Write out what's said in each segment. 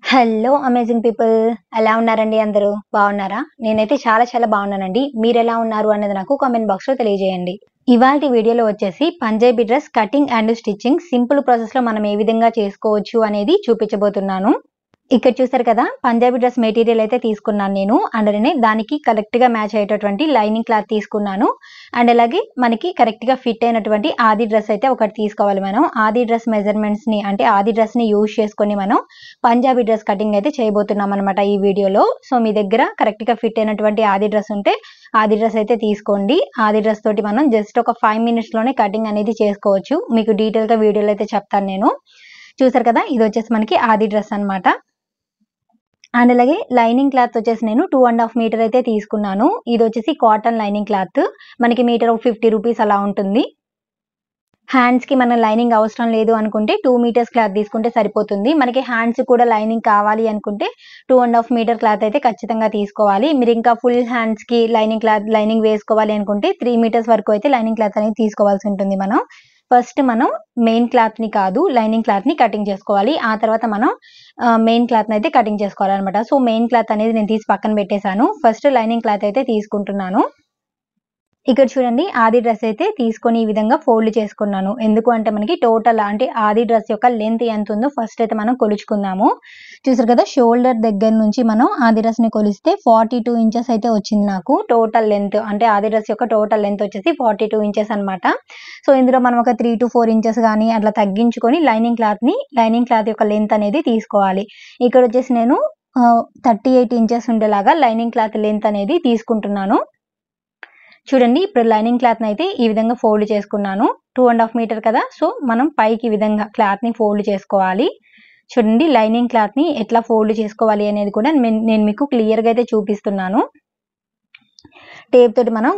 Hello amazing people, ఎలా ఉన్నారండి? అందరూ బాగున్నారా? నేనైతే చాలా బాగున్నానండి. మీరెలా ఉన్నారు అన్నది నాకు కామెంట్ బాక్స్‌లో తెలియజేయండి. ఇవాల్టి వీడియోలో వచ్చేసి Punjabi dress cutting and stitching simple ప్రాసెస్‌లో మనం ఏ విధంగా చేసుకోవచ్చు అనేది చూపించబోతున్నాను. ఇక్కడ చూసారు కదా, పంజాబీ డ్రెస్ మెటీరియల్ అయితే తీసుకున్నాను నేను. అలానే దానికి కరెక్ట్‌గా మ్యాచ్ అయ్యేటటువంటి లైనింగ్ క్లాత్ తీసుకున్నాను. అండ్ అలాగే మనకి కరెక్ట్‌గా ఫిట్ అయినటువంటి ఆది డ్రెస్ అయితే ఒకటి తీసుకోవాలి మనం. ఆది డ్రెస్ మెజర్‌మెంట్స్‌ని అంటే ఆది డ్రెస్‌ని యూజ్ చేసుకొని మనం పంజాబీ డ్రెస్ కటింగ్ అయితే చేయబోతున్నామనమాట ఈ వీడియోలో. సో, మీ దగ్గర కరెక్ట్‌గా ఫిట్ అయినటువంటి ఆది డ్రెస్ ఉంటే ఆది డ్రెస్ అయితే తీసుకోండి. ఆది డ్రెస్ తోటి మనం జస్ట్ ఒక 5 మినిట్స్‌లోనే కటింగ్ అనేది చేసుకోవచ్చు. మీకు డీటెయిల్‌గా వీడియోలో అయితే చెప్తాను నేను. చూసారు కదా, ఇదొచ్చేసి మనకి ఆది డ్రెస్ అనమాట. అండ్ అలాగే లైనింగ్ క్లాత్ వచ్చేసి నేను 2.5 మీటర్ అయితే తీసుకున్నాను. ఇదొచ్చేసి కాటన్ లైనింగ్ క్లాత్. మనకి మీటర్ 50 రూపీస్ అలా ఉంటుంది. హ్యాండ్స్‌కి మనం లైనింగ్ అవసరం లేదు అనుకుంటే 2 మీటర్స్ క్లాత్ తీసుకుంటే సరిపోతుంది. మనకి హ్యాండ్స్ కూడా లైనింగ్ కావాలి అనుకుంటే 2.5 మీటర్ క్లాత్ అయితే ఖచ్చితంగా తీసుకోవాలి. మీరు ఇంకా ఫుల్ హ్యాండ్స్‌కి లైనింగ్ వేసుకోవాలి అనుకుంటే 3 మీటర్స్ వరకు అయితే లైనింగ్ క్లాత్ అనేది తీసుకోవాల్సి ఉంటుంది మనం. ఫస్ట్ మనం మెయిన్ క్లాత్‌ని కాదు, లైనింగ్ క్లాత్‌ని కటింగ్ చేసుకోవాలి. ఆ తర్వాత మనం మెయిన్ క్లాత్‌ని అయితే కటింగ్ చేసుకోవాలనమాట. సో, మెయిన్ క్లాత్ అనేది నేను తీసి పక్కన పెట్టేసాను. ఫస్ట్ లైనింగ్ క్లాత్ అయితే తీసుకుంటున్నాను. ఇక్కడ చూడండి, ఆది డ్రెస్ అయితే తీసుకొని ఈ విధంగా ఫోల్డ్ చేసుకున్నాను. ఎందుకు అంటే మనకి టోటల్ అంటే ఆది డ్రెస్ యొక్క లెంత్ ఎంత ఉందో ఫస్ట్ అయితే మనం కొలుచుకుందాము. చూసారు కదా, షోల్డర్ దగ్గర నుంచి మనం ఆది డ్రెస్‌ని కొలిస్తే 42 ఇంచెస్ అయితే వచ్చింది నాకు టోటల్ లెంత్. అంటే ఆది డ్రెస్ యొక్క టోటల్ లెంత్ వచ్చేసి 42 ఇంచెస్ అనమాట. సో, ఇందులో మనం ఒక 3-4 ఇంచెస్ గాని అట్లా తగ్గించుకొని లైనింగ్ క్లాత్ యొక్క లెంత్ అనేది తీసుకోవాలి. ఇక్కడ వచ్చేసి నేను 38 ఇంచెస్ ఉండేలాగా లైనింగ్ క్లాత్ లెంత్ అనేది తీసుకుంటున్నాను. చూడండి, ఇప్పుడు లైనింగ్ క్లాత్‌ని అయితే ఈ విధంగా ఫోల్డ్ చేసుకున్నాను. 2.5 మీటర్ కదా! సో, మనం పైకి ఈ విధంగా క్లాత్‌ని ఫోల్డ్ చేసుకోవాలి. చూడండి, లైనింగ్ క్లాత్‌ని ఎట్లా ఫోల్డ్ చేసుకోవాలి అనేది కూడా నేను మీకు క్లియర్‌గా అయితే చూపిస్తున్నాను. టేప్ తోటి మనం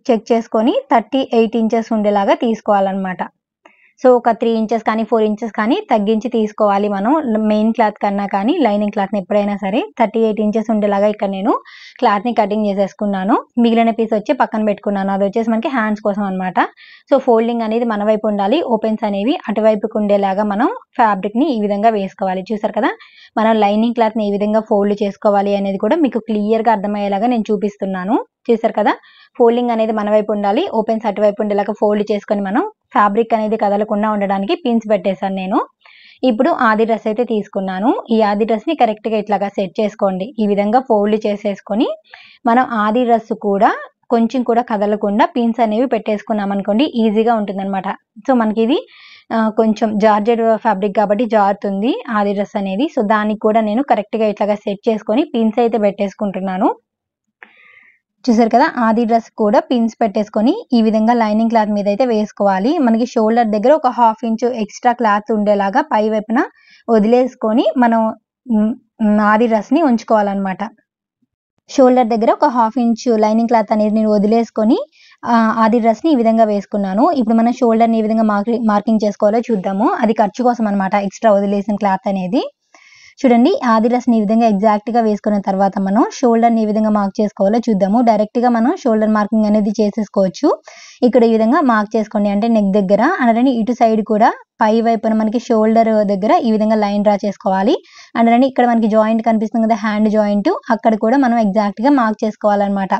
చెక్ చేసుకొని 38 ఇంచెస్ ఉండేలాగా తీసుకోవాలన్నమాట. సో, ఒక 3 ఇంచెస్ కానీ, 4 ఇంచెస్ కానీ తగ్గించి తీసుకోవాలి మనం. మెయిన్ క్లాత్ కన్నా కానీ లైనింగ్ క్లాత్‌ని ఎప్పుడైనా సరే 38 ఇంచెస్ ఉండేలాగా ఇక్కడ నేను క్లాత్‌ని కటింగ్ చేసేసుకున్నాను. మిగిలిన పీస్ వచ్చి పక్కన పెట్టుకున్నాను. అదొచ్చేసి మనకి హ్యాండ్స్ కోసం అనమాట. సో, ఫోల్డింగ్ అనేది మన వైపు ఉండాలి. ఓపెన్స్ అనేవి అటువైపుకు ఉండేలాగా మనం ఫ్యాబ్రిక్‌ని ఈ విధంగా వేసుకోవాలి. చూసారు కదా, మనం లైనింగ్ క్లాత్‌ని ఏ విధంగా ఫోల్డ్ చేసుకోవాలి అనేది కూడా మీకు క్లియర్‌గా అర్థమయ్యేలాగా నేను చూపిస్తున్నాను. చూసారు కదా, ఫోల్డింగ్ అనేది మన వైపు ఉండాలి. ఓపెన్స్ అటువైపు ఉండేలాగా ఫోల్డ్ చేసుకొని మనం ఫ్యాబ్రిక్ అనేది కదలకుండా ఉండడానికి పిన్స్ పెట్టేసాను నేను. ఇప్పుడు ఆది డ్రెస్ అయితే తీసుకున్నాను. ఈ ఆది డ్రెస్‌ని కరెక్ట్‌గా ఇట్లాగా సెట్ చేసుకోండి. ఈ విధంగా ఫోల్డ్ చేసేసుకొని మనం ఆది డ్రెస్ కూడా కొంచెం కూడా కదలకుండా పిన్స్ అనేవి పెట్టేసుకున్నామనుకోండి, ఈజీగా ఉంటుందనమాట. సో, మనకిది కొంచెం జార్జెట్ ఫ్యాబ్రిక్ కాబట్టి జారుతుంది ఆది డ్రెస్ అనేది. సో, దానికి కూడా నేను కరెక్ట్‌గా ఇట్లాగా సెట్ చేసుకొని పిన్స్ అయితే పెట్టేసుకుంటున్నాను. చూసారు కదా, ఆది డ్రెస్ కూడా పిన్స్ పెట్టేసుకొని ఈ విధంగా లైనింగ్ క్లాత్ మీద అయితే వేసుకోవాలి. మనకి షోల్డర్ దగ్గర ఒక 1/2 ఇంచు ఎక్స్ట్రా క్లాత్ ఉండేలాగా పై వైపున వదిలేసుకొని మనం ఆది డ్రెస్‌ని ఉంచుకోవాలన్నమాట. షోల్డర్ దగ్గర ఒక 1/2 ఇంచు లైనింగ్ క్లాత్ అనేది నేను వదిలేసుకొని ఆది డ్రెస్‌ని ఈ విధంగా వేసుకున్నాను. ఇప్పుడు మనం షోల్డర్‌ని ఏ విధంగా మార్కింగ్ చేసుకోవాలో చూద్దాము. అది ఖర్చు కోసం అనమాట, ఎక్స్ట్రా వదిలేసిన క్లాత్ అనేది. చూడండి, ఆది డ్రెస్‌ని ఈ విధంగా ఎగ్జాక్ట్‌గా వేసుకున్న తర్వాత మనం షోల్డర్‌ని ఏ విధంగా మార్క్ చేసుకోవాలో చూద్దాము. డైరెక్ట్‌గా మనం షోల్డర్ మార్కింగ్ అనేది చేసేసుకోవచ్చు. ఇక్కడ ఈ విధంగా మార్క్ చేసుకోండి. అంటే నెక్ దగ్గర అలానే ఇటు సైడ్ కూడా పై వైపున మనకి షోల్డర్ దగ్గర ఈ విధంగా లైన్ డ్రా చేసుకోవాలి. అలానే ఇక్కడ మనకి జాయింట్ కనిపిస్తుంది కదా, హ్యాండ్ జాయింట్, అక్కడ కూడా మనం ఎగ్జాక్ట్‌గా మార్క్ చేసుకోవాలన్నమాట.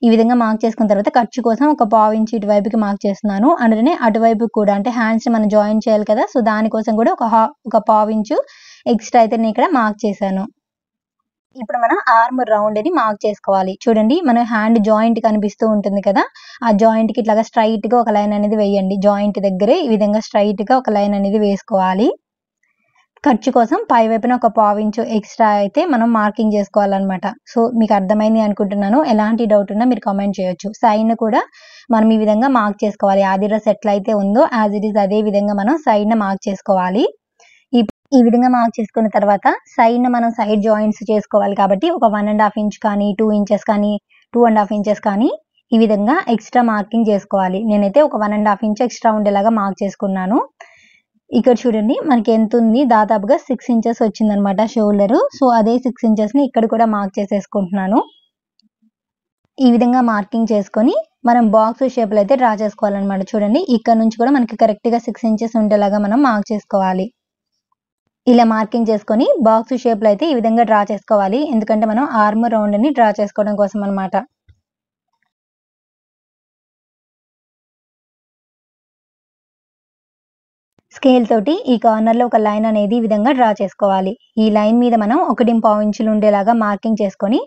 ఈ విధంగా మార్క్ చేసుకున్న తర్వాత ఖర్చు కోసం ఒక 1/2 ఇంచ్ ఇటువైపుకి మార్క్ చేస్తున్నాను. అలానే అటువైపుకి కూడా అంటే హ్యాండ్స్‌ని మనం జాయిన్ చేయాలి కదా! సో, దానికోసం కూడా ఒక 1/2 ఇంచు ఎక్స్ట్రా అయితే నేను ఇక్కడ మార్క్ చేశాను. ఇప్పుడు మనం ఆర్మ్ రౌండ్‌ని మార్క్ చేసుకోవాలి. చూడండి, మన హ్యాండ్ జాయింట్ కనిపిస్తూ ఉంటుంది కదా! ఆ జాయింట్‌కి ఇట్లాగా స్ట్రెయిట్‌గా ఒక లైన్ అనేది వేయండి. జాయింట్ దగ్గరే ఈ విధంగా స్ట్రెయిట్‌గా ఒక లైన్ అనేది వేసుకోవాలి. ఖర్చు కోసం పై వైపున ఒక 1/2 ఇంచు ఎక్స్ట్రా అయితే మనం మార్కింగ్ చేసుకోవాలన్నమాట. సో, మీకు అర్థమైంది అనుకుంటున్నాను. ఎలాంటి డౌట్ ఉన్నా మీరు కామెంట్ చేయొచ్చు. సైడ్‌ని కూడా మనం ఈ విధంగా మార్క్ చేసుకోవాలి. ఆది డ్రెస్ ఎట్లయితే ఉందో యాజ్ ఇట్ ఈజ్ అదే విధంగా మనం సైడ్‌ని మార్క్ చేసుకోవాలి. ఈ విధంగా మార్క్ చేసుకున్న తర్వాత సైడ్‌న మనం సైడ్ జాయింట్స్ చేసుకోవాలి కాబట్టి ఒక 1.5 ఇంచ్ కానీ, 2 ఇంచెస్ కానీ, 2.5 ఇంచెస్ కానీ ఈ విధంగా ఎక్స్ట్రా మార్కింగ్ చేసుకోవాలి. నేనైతే ఒక 1.5 ఇంచ్ ఎక్స్ట్రా ఉండేలాగా మార్క్ చేసుకున్నాను. ఇక్కడ చూడండి, మనకి ఎంతుంది, దాదాపుగా 6 ఇంచెస్ వచ్చిందనమాట షోల్డరు. సో, అదే 6 ఇంచెస్‌ని ఇక్కడ కూడా మార్క్ చేసేసుకుంటున్నాను. ఈ విధంగా మార్కింగ్ చేసుకొని మనం బాక్స్ షేప్‌లో అయితే డ్రా చేసుకోవాలనమాట. చూడండి, ఇక్కడ నుంచి కూడా మనకి కరెక్ట్‌గా 6 ఇంచెస్ ఉండేలాగా మనం మార్క్ చేసుకోవాలి. ఇలా మార్కింగ్ చేసుకొని బాక్స్ షేప్లో అయితే ఈ విధంగా డ్రా చేసుకోవాలి. ఎందుకంటే మనం ఆర్మ్ రౌండ్ని డ్రా చేసుకోవడం కోసం అనమాట. స్కేల్ తోటి ఈ కార్నర్‌లో ఒక లైన్ అనేది ఈ విధంగా డ్రా చేసుకోవాలి. ఈ లైన్ మీద మనం 1.5 ఇంచులు ఉండేలాగా మార్కింగ్ చేసుకొని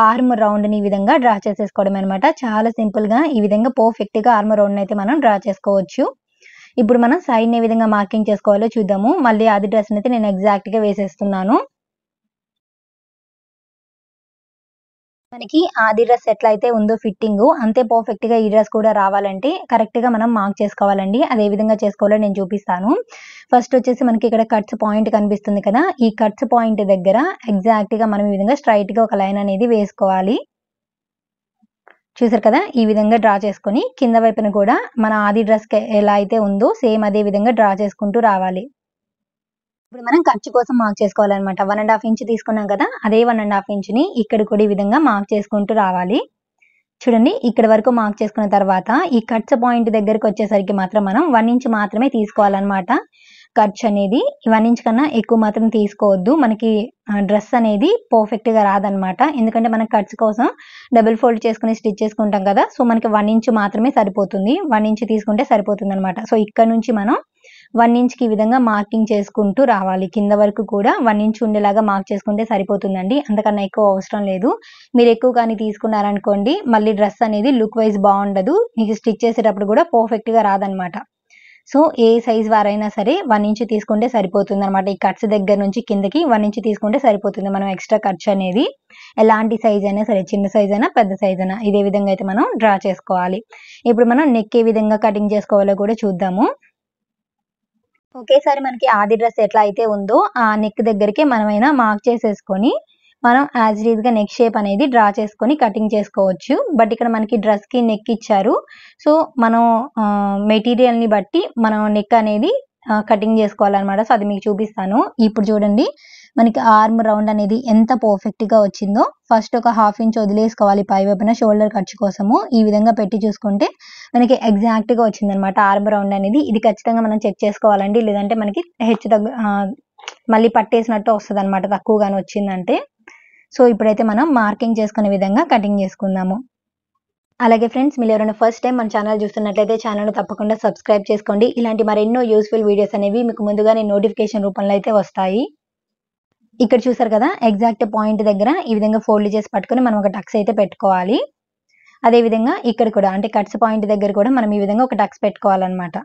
ఆర్మ్ రౌండ్‌ని ఈ విధంగా డ్రా చేసేసుకోవడమే అనమాట. చాలా సింపుల్‌గా ఈ విధంగా పర్ఫెక్ట్‌గా ఆర్మ్ రౌండ్‌ని అయితే మనం డ్రా చేసుకోవచ్చు. ఇప్పుడు మనం సైడ్‌ని ఏ విధంగా మార్కింగ్ చేసుకోవాలో చూద్దాము. మళ్ళీ అది డ్రెస్‌ని అయితే నేను ఎగ్జాక్ట్‌గా వేసేస్తున్నాను. మనకి ఆది డ్రెస్ ఎట్లయితే ఉందో ఫిట్టింగు అంతే పర్ఫెక్ట్‌గా ఈ డ్రెస్ కూడా రావాలంటే కరెక్ట్‌గా మనం మార్క్ చేసుకోవాలండి. అది ఏ విధంగా చేసుకోవాలో నేను చూపిస్తాను. ఫస్ట్ వచ్చేసి మనకి ఇక్కడ కట్స్ పాయింట్ కనిపిస్తుంది కదా! ఈ కట్స్ పాయింట్ దగ్గర ఎగ్జాక్ట్‌గా మనం ఈ విధంగా స్ట్రెయిట్‌గా ఒక లైన్ అనేది వేసుకోవాలి. చూసారు కదా! ఈ విధంగా డ్రా చేసుకొని కింద వైపున కూడా మన ఆది డ్రెస్‌కి ఎలా అయితే ఉందో సేమ్ అదే విధంగా డ్రా చేసుకుంటూ రావాలి. ఇప్పుడు మనం ఖర్చు కోసం మార్క్ చేసుకోవాలన్నమాట. 1½ ఇంచ్ తీసుకున్నాం కదా! అదే 1½ ఇంచ్‌ని ఇక్కడ కూడా ఈ విధంగా మార్క్ చేసుకుంటూ రావాలి. చూడండి ఇక్కడ వరకు మార్క్ చేసుకున్న తర్వాత ఈ కట్స్ పాయింట్ దగ్గరకొచ్చేసరికి మాత్రం మనం 1 ఇంచ్ మాత్రమే తీసుకోవాలన్నమాట. ఖర్చు అనేది 1 ఇంచ్ కన్నా ఎక్కువ మాత్రం తీసుకోవద్దు. మనకి డ్రెస్ అనేది పర్ఫెక్ట్‌గా రాదన్నమాట. ఎందుకంటే మనం కట్స్ కోసం డబుల్ ఫోల్డ్ చేసుకొని స్టిచ్ చేసుకుంటాం కదా! సో మనకి 1 ఇంచ్ మాత్రమే సరిపోతుంది. 1 ఇంచ్ తీసుకుంటే సరిపోతుందన్నమాట. సో ఇక్కడ నుంచి మనం 1 ఇంచ్‌కి ఈ విధంగా మార్కింగ్ చేసుకుంటూ రావాలి. కింద వరకు కూడా 1 ఇంచ్ ఉండేలాగా మార్క్ చేసుకుంటే సరిపోతుందండి. అంతకన్నా ఎక్కువ అవసరం లేదు. మీరు ఎక్కువ కానీ తీసుకున్నారనుకోండి మళ్ళీ డ్రెస్ అనేది లుక్ వైస్ బావుండదు. మీకు స్టిచ్ చేసేటప్పుడు కూడా పర్ఫెక్ట్‌గా రాదన్నమాట. సో ఏ సైజ్ వారైనా సరే 1 ఇంచ్ తీసుకుంటే సరిపోతుందన్నమాట. ఈ కట్స్ దగ్గర నుంచి కిందకి 1 ఇంచ్ తీసుకుంటే సరిపోతుంది. మనం ఎక్స్‌ట్రా ఖర్చు అనేది ఎలాంటి సైజ్ అయినా సరే చిన్న సైజ్ అయినా, పెద్ద సైజ్ అయినా ఇదే విధంగా అయితే మనం డ్రా చేసుకోవాలి. ఇప్పుడు మనం నెక్ ఏ విధంగా కటింగ్ చేసుకోవాలో కూడా చూద్దాము. ఒకేసారి మనకి ఆది డ్రెస్ ఎట్లా అయితే ఉందో ఆ నెక్ దగ్గరికి మనమైనా మార్క్ చేసేసుకొని మనం యాజ్ ఇట్ ఈస్‌గా నెక్ షేప్ అనేది డ్రా చేసుకొని కటింగ్ చేసుకోవచ్చు. బట్ ఇక్కడ మనకి డ్రెస్‌కి నెక్ ఇచ్చారు. సో మనం మెటీరియల్‌ని బట్టి మనం నెక్ అనేది కటింగ్ చేసుకోవాలన్నమాట. సో అది మీకు చూపిస్తాను. ఇప్పుడు చూడండి మనకి ఆర్మ్ రౌండ్ అనేది ఎంత పర్ఫెక్ట్‌గా వచ్చిందో ఫస్ట్ ఒక 1/2 ఇంచ్ వదిలేసుకోవాలి పై వైపున షోల్డర్ ఖర్చు కోసము. ఈ విధంగా పెట్టి చూసుకుంటే మనకి ఎగ్జాక్ట్‌గా వచ్చిందన్నమాట ఆర్మ్ రౌండ్ అనేది. ఇది ఖచ్చితంగా మనం చెక్ చేసుకోవాలండి. లేదంటే మనకి మళ్ళీ పట్టేసినట్టు వస్తదన్నమాట తక్కువగాని వచ్చిందంటే. సో ఇప్పుడైతే మనం మార్కింగ్ చేసుకునే విధంగా కటింగ్ చేసుకుందాము. అలాగే ఫ్రెండ్స్ మీరు ఎవరైనా ఫస్ట్ టైం మన ఛానల్ చూస్తున్నట్లయితే ఛానల్‌ని తప్పకుండా సబ్స్క్రైబ్ చేసుకోండి. ఇలాంటి మరెన్నో యూజ్‌ఫుల్ వీడియోస్ అనేవి మీకు ముందుగానే నోటిఫికేషన్ రూపంలో అయితే వస్తాయి. ఇక్కడ చూసారు కదా! ఎగ్జాక్ట్ పాయింట్ దగ్గర ఈ విధంగా ఫోల్డ్ చేసి పట్టుకొని మనం ఒక టక్స్ అయితే పెట్టుకోవాలి. అదే విధంగా ఇక్కడ కూడా అంటే కట్స్ పాయింట్ దగ్గర కూడా మనం ఈ విధంగా ఒక టక్స్ పెట్టుకోవాలన్నమాట.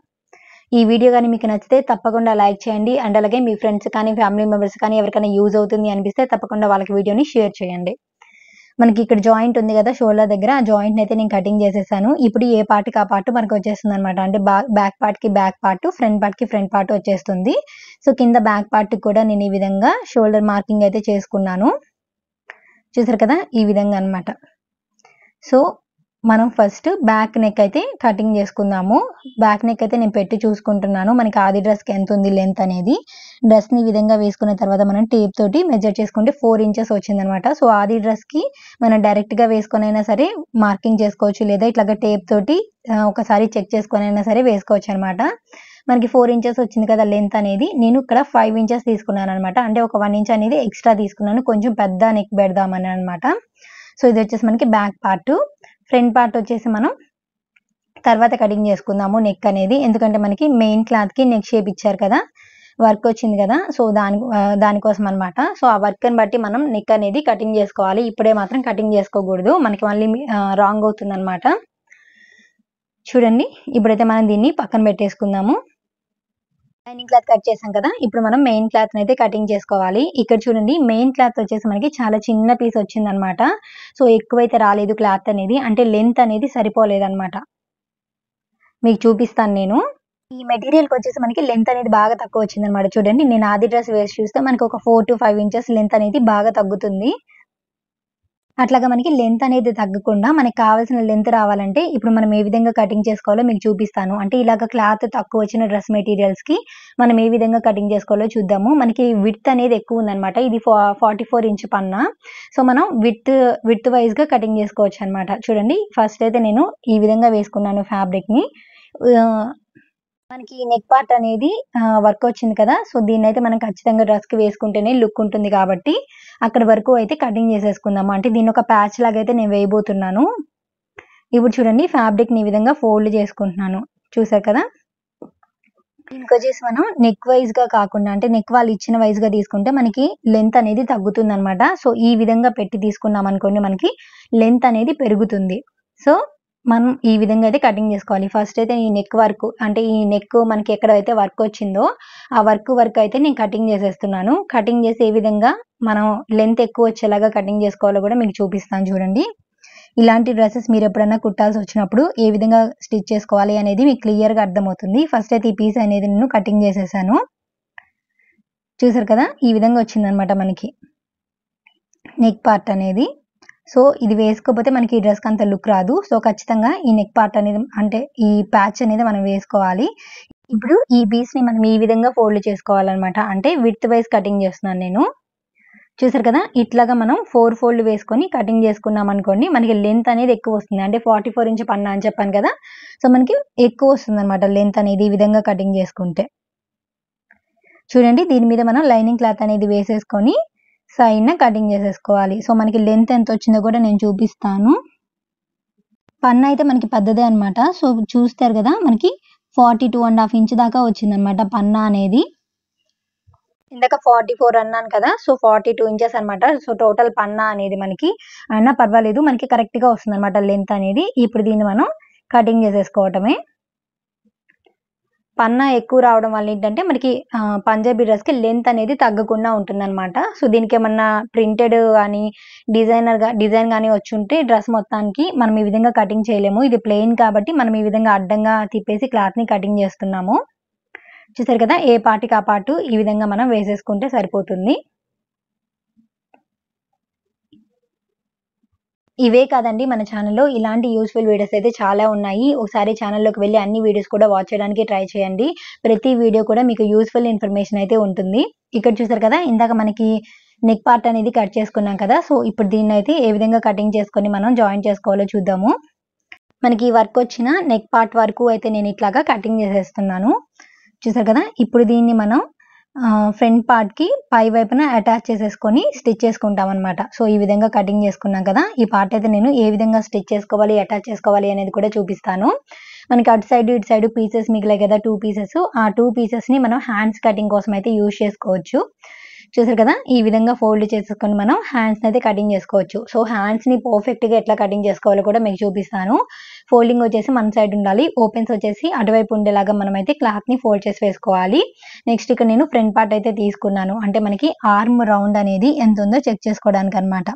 ఈ వీడియో గాని మీకు నచ్చితే తప్పకుండా లైక్ చేయండి. అండ్ అలాగే మీ ఫ్రెండ్స్ కానీ, ఫ్యామిలీ మెంబర్స్ కానీ ఎవరికైనా యూజ్ అవుతుంది అనిపిస్తే తప్పకుండా వాళ్ళకి వీడియోని షేర్ చేయండి. మనకి ఇక్కడ జాయింట్ ఉంది కదా! షోల్డర్ దగ్గర ఆ జాయింట్‌ని అయితే నేను కటింగ్ చేసేసాను. ఇప్పుడు ఏ పార్ట్‌కి ఆ పార్ట్ మనకు వచ్చేస్తుందన్నమాట. అంటే బ్యాక్ పార్ట్‌కి బ్యాక్ పార్ట్, ఫ్రంట్ పార్ట్‌కి ఫ్రంట్ పార్ట్ వచ్చేస్తుంది. సో కింద బ్యాక్ పార్ట్‌కి కూడా నేను ఈ విధంగా షోల్డర్ మార్కింగ్ అయితే చేసుకున్నాను. చూసారు కదా! ఈ విధంగా అన్నమాట. సో మనం ఫస్ట్ బ్యాక్ నెక్ అయితే కటింగ్ చేసుకుందాము. బ్యాక్ నెక్ అయితే నేను పెట్టి చూసుకుంటున్నాను. మనకి ఆది డ్రెస్‌కి ఎంత ఉంది లెంత్ అనేది. డ్రెస్‌ని ఈ విధంగా వేసుకున్న తర్వాత మనం టేప్ తోటి మెజర్ చేసుకుంటే 4 ఇంచెస్ వచ్చిందనమాట. సో ఆది డ్రెస్‌కి మనం డైరెక్ట్‌గా వేసుకొనైనా సరే మార్కింగ్ చేసుకోవచ్చు. లేదా ఇట్లాగా టేప్ తోటి ఒకసారి చెక్ చేసుకొనైనా సరే వేసుకోవచ్చనమాట. మనకి 4 ఇంచెస్ వచ్చింది కదా లెంత్ అనేది. నేను ఇక్కడ 5 ఇంచెస్ తీసుకున్నాననమాట. అంటే ఒక 1 ఇంచ్ అనేది ఎక్స్‌ట్రా తీసుకున్నాను. కొంచెం పెద్ద నెక్ పెడదామని అనమాట. సో ఇది వచ్చేసి మనకి బ్యాక్ పార్ట్. ఫ్రంట్ పార్ట్ వచ్చేసి మనం తర్వాత కటింగ్ చేసుకుందాము నెక్ అనేది. ఎందుకంటే మనకి మెయిన్ క్లాత్‌కి నెక్ షేప్ ఇచ్చారు కదా! వర్క్ వచ్చింది కదా! సో దానికోసం అన్నమాట. సో ఆ వర్క్‌ని బట్టి మనం నెక్ అనేది కటింగ్ చేసుకోవాలి. ఇప్పుడే మాత్రం కటింగ్ చేసుకోకూడదు. మనకి మళ్ళీ రాంగ్ అవుతుందన్నమాట. చూడండి ఇప్పుడైతే మనం దీన్ని పక్కన పెట్టేసుకుందాము. లైనింగ్ క్లాత్ కట్ చేసాం కదా! ఇప్పుడు మనం మెయిన్ క్లాత్‌ని అయితే కటింగ్ చేసుకోవాలి. ఇక్కడ చూడండి మెయిన్ క్లాత్ వచ్చేసి మనకి చాలా చిన్న పీస్ వచ్చిందన్నమాట. సో ఎక్కువైతే రాలేదు క్లాత్ అనేది. అంటే లెంత్ అనేది సరిపోలేదన్నమాట. మీకు చూపిస్తాను నేను. ఈ మెటీరియల్‌కి వచ్చేసి మనకి లెంత్ అనేది బాగా తక్కువ వచ్చిందన్నమాట. చూడండి నేను ఆది డ్రెస్ వేసి చూస్తే మనకి ఒక 4-5 ఇంచెస్ లెంత్ అనేది బాగా తగ్గుతుంది. అట్లాగా మనకి లెంత్ అనేది తగ్గకుండా మనకి కావాల్సిన లెంత్ రావాలంటే ఇప్పుడు మనం ఏ విధంగా కటింగ్ చేసుకోవాలో మీకు చూపిస్తాను. అంటే ఇలాగ క్లాత్ తక్కువ వచ్చిన డ్రెస్ మెటీరియల్స్‌కి మనం ఏ విధంగా కటింగ్ చేసుకోవాలో చూద్దాము. మనకి విడ్త్ అనేది ఎక్కువ ఉందన్నమాట. ఇది 44 ఇంచ్ పన్నా. సో మనం విడ్త్ వైస్‌గా కటింగ్ చేసుకోవచ్చనమాట. చూడండి ఫస్ట్ అయితే నేను ఈ విధంగా వేసుకున్నాను ఫ్యాబ్రిక్‌ని. ఆహ్ మనకి నెక్ పార్ట్ అనేది వర్క్ వచ్చింది కదా! సో, దీన్నైతే మనం ఖచ్చితంగా డ్రెస్‌కి వేసుకుంటేనే లుక్ ఉంటుంది కాబట్టి, అక్కడి వరకు అయితే కటింగ్ చేసేసుకుందాము. అంటే దీన్ని ఒక ప్యాచ్ లాగా అయితే నేను వేయబోతున్నాను. ఇప్పుడు చూడండి ఫ్యాబ్రిక్‌ని ఈ విధంగా ఫోల్డ్ చేసుకుంటున్నాను. చూసారు కదా! దీనికొచ్చేసి మనం నెక్ వైస్‌గా కాకుండా అంటే నెక్ వాళ్ళు ఇచ్చిన వైస్‌గా తీసుకుంటే మనకి లెంత్ అనేది తగ్గుతుందనమాట. సో, ఈ విధంగా పెట్టి తీసుకున్నామనుకోండి మనకి లెంత్ అనేది పెరుగుతుంది. సో, మనం ఈ విధంగా అయితే కటింగ్ చేసుకోవాలి. ఫస్ట్ అయితే ఈ నెక్ వర్క్ అంటే ఈ నెక్ మనకి ఎక్కడైతే వర్క్ వచ్చిందో ఆ వర్క్ అయితే నేను కటింగ్ చేసేస్తున్నాను. కటింగ్ చేసి ఏ విధంగా మనం లెంత్ ఎక్కువ వచ్చేలాగా కటింగ్ చేసుకోవాలో కూడా మీకు చూపిస్తాను చూడండి. ఇలాంటి డ్రెసెస్ మీరెప్పుడైనా కుట్టాల్సొచ్చినప్పుడు ఏ విధంగా స్టిచ్ చేసుకోవాలి అనేది మీకు క్లియర్‌గా అర్థమవుతుంది. ఫస్ట్ అయితే ఈ పీస్ అనేది నేను కటింగ్ చేసేసాను. చూసారు కదా! ఈ విధంగా వచ్చిందనమాట మనకి నెక్ పార్ట్ అనేది. సో, ఇది వేసుకోకపోతే మనకి ఈ డ్రెస్‌కి అంత లుక్ రాదు. సో, ఖచ్చితంగా ఈ నెక్ పార్ట్ అనేది అంటే ఈ ప్యాచ్ అనేది మనం వేసుకోవాలి. ఇప్పుడు ఈ పీస్‌ని మనం ఈ విధంగా ఫోల్డ్ చేసుకోవాలనమాట. అంటే విడ్త్ వైస్ కటింగ్ చేస్తున్నాను నేను. చూసారు కదా! ఇట్లాగా మనం 4 ఫోల్డ్ వేసుకొని కటింగ్ చేసుకున్నామనుకోండి, మనకి లెంత్ అనేది ఎక్కువొస్తుంది. అంటే 44 ఇంచ్ పన్నా అని చెప్పాను కదా! సో, మనకి ఎక్కువొస్తుందనమాట లెంత్ అనేది ఈ విధంగా కటింగ్ చేసుకుంటే. చూడండి దీని మీద మనం లైనింగ్ క్లాత్ అనేది వేసేసుకొని సైడ్‌న కటింగ్ చేసేసుకోవాలి. సో, మనకి లెంత్ ఎంతొచ్చిందో కూడా నేను చూపిస్తాను. పన్నా అయితే మనకి పెద్దదే అనమాట. సో, చూస్తారు కదా! మనకి 42½ ఇంచ్ దాకా వచ్చిందనమాట పన్నా అనేది. ఇందాక 44 అన్నాను కదా! సో, 42 ఇంచెస్ అనమాట. సో, టోటల్ పన్నా అనేది మనకి అయినా పర్వాలేదు. మనకి కరెక్ట్‌గా వస్తుందనమాట లెంత్ అనేది. ఇప్పుడు దీన్ని మనం కటింగ్ చేసేసుకోవటమే. పన్నా ఎక్కువ రావడం వల్ల ఏంటంటే మనకి పంజాబీ డ్రెస్‌కి లెంత్ అనేది తగ్గకుండా ఉంటుందనమాట. సో, దీనికేమన్నా ప్రింటెడ్ గాని, డిజైన్ గాని వచ్చుంటే డ్రెస్ మొత్తానికి మనం ఈ విధంగా కటింగ్ చేయలేము. ఇది ప్లెయిన్ కాబట్టి మనం ఈ విధంగా అడ్డంగా తిప్పేసి క్లాత్‌ని కటింగ్ చేస్తున్నాము. చూసారు కదా! ఏ పార్ట్‌కి ఆ పార్ట్ ఈ విధంగా మనం వేసేసుకుంటే సరిపోతుంది. ఇవే కాదండి మన ఛానెల్‌లో ఇలాంటి యూజ్‌ఫుల్ వీడియోస్ అయితే చాలా ఉన్నాయి. ఒకసారి ఛానెల్‌లోకి వెళ్లి అన్ని వీడియోస్ కూడా వాచ్ చేయడానికి ట్రై చేయండి. ప్రతి వీడియో కూడా మీకు యూజ్‌ఫుల్ ఇన్ఫర్మేషన్ అయితే ఉంటుంది. ఇక్కడ చూసారు కదా! ఇందాక మనకి నెక్ పార్ట్ అనేది కట్ చేసుకున్నాం కదా! సో, ఇప్పుడు దీన్నైతే ఏ విధంగా కటింగ్ చేసుకొని మనం జాయిన్ చేసుకోవాలో చూద్దాము. మనకి వర్క్ వచ్చిన నెక్ పార్ట్ వరకు అయితే నేను ఇట్లాగా కటింగ్ చేసేస్తున్నాను. చూసారు కదా! ఇప్పుడు దీన్ని మనం ఫ్రంట్ పార్ట్‌కి పై వైపున అటాచ్ చేసేసుకొని స్టిచ్ చేసుకుంటామనమాట. సో, ఈ విధంగా కటింగ్ చేసుకున్నాం కదా! ఈ పార్ట్ అయితే నేను ఏ విధంగా స్టిచ్ చేసుకోవాలి, అటాచ్ చేసుకోవాలి అనేది కూడా చూపిస్తాను. మనకి అటు సైడ్, ఇటు సైడ్ పీసెస్ మిగిలాయి కదా! 2 పీసెస్. ఆ 2 పీసెస్‌ని మనం హ్యాండ్స్ కటింగ్ కోసం అయితే యూజ్ చేసుకోవచ్చు. చూసారు కదా! ఈ విధంగా ఫోల్డ్ చేసేసుకొని మనం హ్యాండ్స్‌ని అయితే కటింగ్ చేసుకోవచ్చు. సో, హ్యాండ్స్‌ని పర్ఫెక్ట్‌గా ఎట్లా కటింగ్ చేసుకోవాలో కూడా మీకు చూపిస్తాను. ఫోల్డింగ్ వచ్చేసి మన సైడ్ ఉండాలి. ఓపెన్స్ వచ్చేసి అటువైపు ఉండేలాగా మనమైతే క్లాత్‌ని ఫోల్డ్ చేసి వేసుకోవాలి. నెక్స్ట్ ఇక్కడ నేను ఫ్రంట్ పార్ట్ అయితే తీసుకున్నాను. అంటే మనకి ఆర్మ్ రౌండ్ అనేది ఎంత ఉందో చెక్ చేసుకోవడానికనమాట.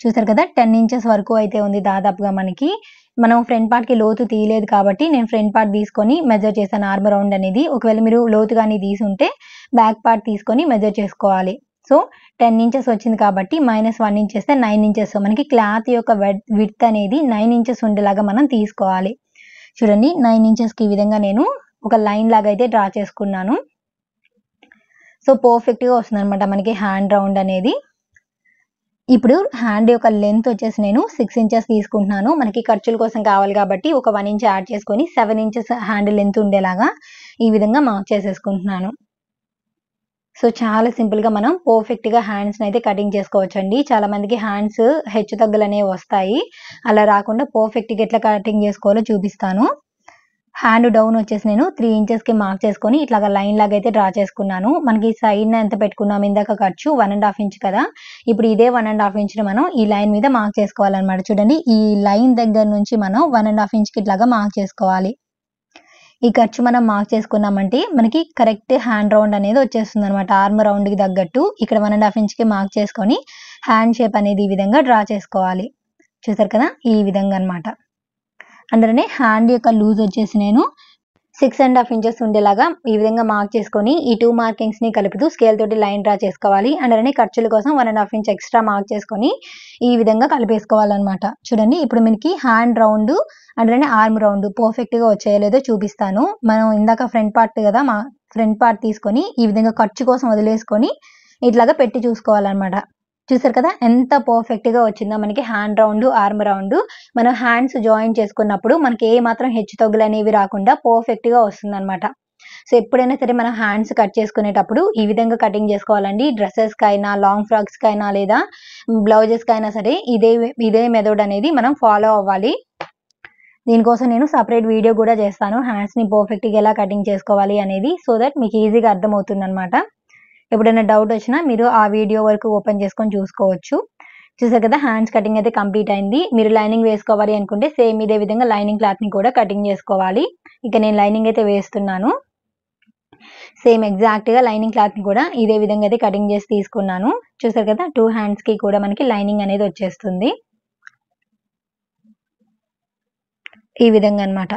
చూసారు కదా! 10 ఇంచెస్ వరకు అయితే ఉంది దాదాపుగా మనకి. మనం ఫ్రంట్ పార్ట్‌కి లోతు తీయలేదు కాబట్టి నేను ఫ్రంట్ పార్ట్ తీసుకొని మెజర్ చేశాను ఆర్మ్ రౌండ్ అనేది. ఒకవేళ మీరు లోతు గాని తీసుంటే బ్యాక్ పార్ట్ తీసుకొని మెజర్ చేసుకోవాలి. సో, 10 ఇంచెస్ వచ్చింది కాబట్టి -1 ఇంచ్ చేస్తే 9 ఇంచెస్. మనకి క్లాత్ యొక్క విడ్త్ అనేది 9 ఇంచెస్ ఉండేలాగా మనం తీసుకోవాలి. చూడండి 9 ఇంచెస్‌కి ఈ విధంగా నేను ఒక లైన్ లాగా అయితే డ్రా చేసుకున్నాను. సో, పర్ఫెక్ట్‌గా వస్తుందనమాట మనకి హ్యాండ్ రౌండ్ అనేది. ఇప్పుడు హ్యాండ్ యొక్క లెంత్ వచ్చేసి నేను 6 ఇంచెస్ తీసుకుంటున్నాను. మనకి ఖర్చుల కోసం కావాలి కాబట్టి ఒక 1 ఇంచ్ యాడ్ చేసుకొని 7 ఇంచెస్ హ్యాండ్ లెంత్ ఉండేలాగా ఈ విధంగా మార్క్ చేసేసుకుంటున్నాను. సో, చాలా సింపుల్‌గా మనం పర్ఫెక్ట్‌గా హ్యాండ్స్‌ని అయితే కటింగ్ చేసుకోవచ్చండి. చాలా మందికి హ్యాండ్స్ హెచ్చుతగ్గులనేవి వస్తాయి. అలా రాకుండా పర్ఫెక్ట్‌గా ఎట్లా కటింగ్ చేసుకోవాలో చూపిస్తాను. హ్యాండ్ డౌన్ వచ్చేసి నేను 3 ఇంచెస్‌కి మార్క్ చేసుకొని ఇట్లాగా లైన్ లాగా అయితే డ్రా చేసుకున్నాను. మనకి సైడ్‌న ఎంత పెట్టుకున్నాం ఇందాక ఖర్చు 1½ ఇంచ్ కదా! ఇప్పుడు ఇదే 1½ ఇంచ్‌ని మనం ఈ లైన్ మీద మార్క్ చేసుకోవాలన్నమాట. చూడండి ఈ లైన్ దగ్గర నుంచి మనం 1½ ఇంచ్‌కి ఇట్లాగా మార్క్ చేసుకోవాలి. ఈ ఖర్చు మనం మార్క్ చేసుకున్నామంటే మనకి కరెక్ట్ హ్యాండ్ రౌండ్ అనేది వచ్చేస్తుందనమాట. ఆర్మ్ రౌండ్‌కి తగ్గట్టు ఇక్కడ 1½ ఇంచ్‌కి మార్క్ చేసుకొని హ్యాండ్ షేప్ అనేది ఈ విధంగా డ్రా చేసుకోవాలి. చూసారు కదా! ఈ విధంగా అన్నమాట. అందులోనే హ్యాండ్ యొక్క లూజ్ వచ్చేసి నేను 6½ ఇంచెస్ ఉండేలాగా ఈ విధంగా మార్క్ చేసుకొని ఈ 2 మార్కింగ్స్‌ని కలుపుతూ స్కేల్ తోటి లైన్ డ్రా చేసుకోవాలి. అండ్ అలానే ఖర్చుల కోసం 1½ ఇంచ్ ఎక్స్‌ట్రా మార్క్ చేసుకొని ఈ విధంగా కలిపేసుకోవాలన్నమాట. చూడండి ఇప్పుడు మనకి హ్యాండ్ రౌండ్ అండ్ అలానే ఆర్మ్ రౌండ్ పర్ఫెక్ట్‌గా వచ్చాయో లేదో చూపిస్తాను. మనం ఇందాక ఫ్రంట్ పార్ట్ కదా! ఫ్రంట్ పార్ట్ తీసుకొని ఈ విధంగా ఖర్చు కోసం వదిలేసుకొని ఇట్లాగా పెట్టి చూసుకోవాలన్నమాట. చూసారు కదా! ఎంత పర్ఫెక్ట్‌గా వచ్చిందో మనకి హ్యాండ్ రౌండ్, ఆర్మ్ రౌండ్. మనం హ్యాండ్స్ జాయిన్ చేసుకున్నప్పుడు మనకి ఏ మాత్రం హెచ్చుతగ్గులనేవి రాకుండా పర్ఫెక్ట్‌గా వస్తుందన్నమాట. సో ఎప్పుడైనా సరే మనం హ్యాండ్స్ కట్ చేసుకునేటప్పుడు ఈ విధంగా కటింగ్ చేసుకోవాలండి. డ్రెస్సెస్కి అయినా, లాంగ్ ఫ్రాక్స్కి అయినా, లేదా బ్లౌజెస్కి అయినా సరే ఇదే మెథడ్ అనేది మనం ఫాలో అవ్వాలి. దీనికోసం నేను సపరేట్ వీడియో కూడా చేస్తాను, హ్యాండ్స్ని పర్ఫెక్ట్గా ఎలా కటింగ్ చేసుకోవాలి అనేది. సో దట్ మీకు ఈజీగా అర్థమవుతుంది అనమాట. ఎప్పుడైనా డౌట్ వచ్చినా మీరు ఆ వీడియో వరకు ఓపెన్ చేసుకొని చూసుకోవచ్చు. చూసారు కదా, హ్యాండ్స్ కటింగ్ అయితే కంప్లీట్ అయింది. మీరు లైనింగ్ వేసుకోవాలి అనుకుంటే సేమ్ ఇదే విధంగా లైనింగ్ క్లాత్ని కూడా కటింగ్ చేసుకోవాలి. ఇక నేను లైనింగ్ అయితే వేస్తున్నాను. సేమ్ ఎగ్జాక్ట్గా లైనింగ్ క్లాత్ని కూడా ఇదే విధంగా అయితే కటింగ్ చేసి తీసుకున్నాను. చూసారు కదా, 2 హ్యాండ్స్కి కూడా మనకి లైనింగ్ అనేది వచ్చేస్తుంది ఈ విధంగా అనమాట.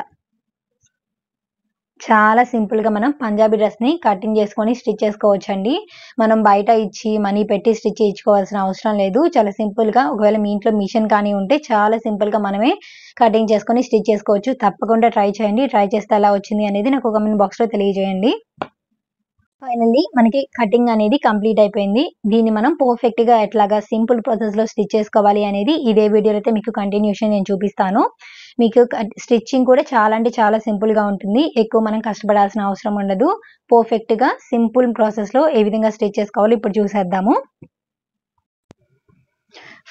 చాలా సింపుల్గా మనం పంజాబీ డ్రెస్ని కటింగ్ చేసుకొని స్టిచ్ చేసుకోవచ్చండి. మనం బయట ఇచ్చి మనీ పెట్టి స్టిచ్ చేయించుకోవాల్సిన అవసరం లేదు. చాలా సింపుల్గా, ఒకవేళ మీ ఇంట్లో మిషన్ కానీ ఉంటే చాలా సింపుల్గా మనమే కటింగ్ చేసుకొని స్టిచ్ చేసుకోవచ్చు. తప్పకుండా ట్రై చేయండి. ట్రై చేస్తే ఎలా వచ్చింది అనేది నాకు కామెంట్ బాక్స్లో తెలియజేయండి. ఫైనల్లీ మనకి కటింగ్ అనేది కంప్లీట్ అయిపోయింది. దీన్ని మనం పర్ఫెక్ట్గా ఎట్లాగా సింపుల్ ప్రాసెస్లో స్టిచ్ చేసుకోవాలి అనేది ఇదే వీడియోలో అయితే మీకు కంటిన్యూషన్ నేను చూపిస్తాను. మీకు స్టిచ్చింగ్ కూడా చాలా అంటే చాలా సింపుల్గా ఉంటుంది. ఎక్కువ మనం కష్టపడాల్సిన అవసరం ఉండదు. పర్ఫెక్ట్గా సింపుల్ ప్రాసెస్లో ఏ విధంగా స్టిచ్ చేసుకోవాలో ఇప్పుడు చూసేద్దాము.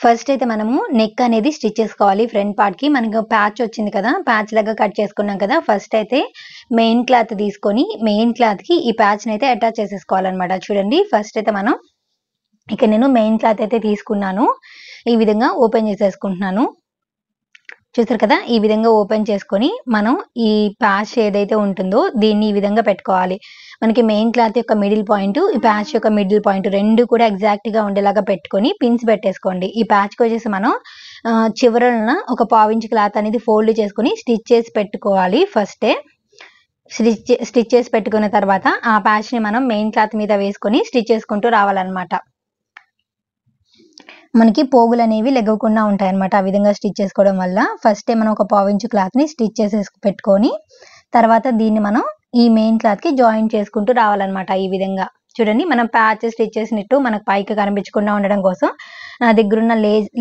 ఫస్ట్ అయితే మనము నెక్ అనేది స్టిచ్ చేసుకోవాలి. ఫ్రంట్ పార్ట్కి మనకు ప్యాచ్ వచ్చింది కదా, ప్యాచ్ లాగా కట్ చేసుకున్నాం కదా. ఫస్ట్ అయితే మెయిన్ క్లాత్ తీసుకొని మెయిన్ క్లాత్కి ఈ ప్యాచ్ని అయితే అటాచ్ చేసేసుకోవాలన్నమాట. చూడండి, ఫస్ట్ అయితే మనం ఇక్కడ నేను మెయిన్ క్లాత్ అయితే తీసుకున్నాను. ఈ విధంగా ఓపెన్ చేసేసుకుంటున్నాను. చూసారు కదా, ఈ విధంగా ఓపెన్ చేసుకొని మనం ఈ ప్యాచ్ ఏదైతే ఉంటుందో దీన్ని ఈ విధంగా పెట్టుకోవాలి. మనకి మెయిన్ క్లాత్ యొక్క మిడిల్ పాయింట్, ఈ ప్యాచ్ యొక్క మిడిల్ పాయింట్ రెండు కూడా ఎగ్జాక్ట్గా ఉండేలాగా పెట్టుకొని పిన్స్ పెట్టేసుకోండి. ఈ ప్యాచ్కి వచ్చేసి మనం చివరన ఒక 1/2 ఇంచ్ క్లాత్ అనేది ఫోల్డ్ చేసుకొని స్టిచ్ చేసి పెట్టుకోవాలి. ఫస్టే స్టిచ్ చేసి పెట్టుకున్న తర్వాత ఆ ప్యాచ్ని మనం మెయిన్ క్లాత్ మీద వేసుకొని స్టిచ్ చేసుకుంటూ రావాలన్నమాట. మనకి పోగులు అనేవి లెగవకుండా ఉంటాయన్నమాట ఆ విధంగా స్టిచ్ చేసుకోవడం వల్ల. ఫస్టే మనం ఒక 1/2 ఇంచ్ క్లాత్ని స్టిచ్ చేసేసి పెట్టుకొని తర్వాత దీన్ని మనం ఈ మెయిన్ క్లాత్కి జాయిన్ చేసుకుంటూ రావాలన్నమాట. ఈ విధంగా చూడండి, మనం ప్యాచ్ స్టిచ్ చేసినట్టు మనకు పైకి కనిపించకుండా ఉండడం కోసం నా దగ్గర ఉన్న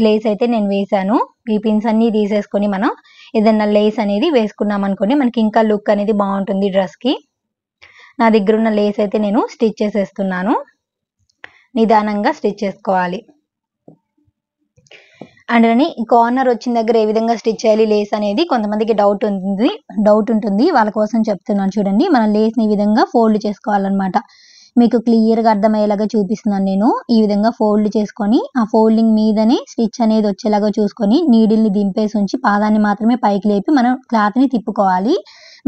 లేస్ అయితే నేను వేసాను. ఈ పిన్స్ అన్ని తీసేసుకొని మనం ఏదన్నా లేస్ అనేది వేసుకున్నాం అనుకోండి, మనకి ఇంకా లుక్ అనేది బాగుంటుంది డ్రెస్కి. నా దగ్గర ఉన్న లేస్ అయితే నేను స్టిచ్ చేసేస్తున్నాను. నిదానంగా స్టిచ్ చేసుకోవాలి. అండ్ కార్నర్ వచ్చిన దగ్గర ఏ విధంగా స్టిచ్ చేయాలి లేస్ అనేది కొంతమందికి డౌట్ ఉంటుంది. వాళ్ళ కోసం చెప్తున్నాను. చూడండి, మనం లేస్ని ఈ విధంగా ఫోల్డ్ చేసుకోవాలన్నమాట. మీకు క్లియర్గా అర్థమయ్యేలాగా చూపిస్తున్నాను నేను. ఈ విధంగా ఫోల్డ్ చేసుకొని ఆ ఫోల్డింగ్ మీదనే స్టిచ్ అనేది వచ్చేలాగా చూసుకొని నీడిల్ని దింపేసి ఉంచి పాదాన్ని మాత్రమే పైకి లేపి మనం క్లాత్ని తిప్పుకోవాలి.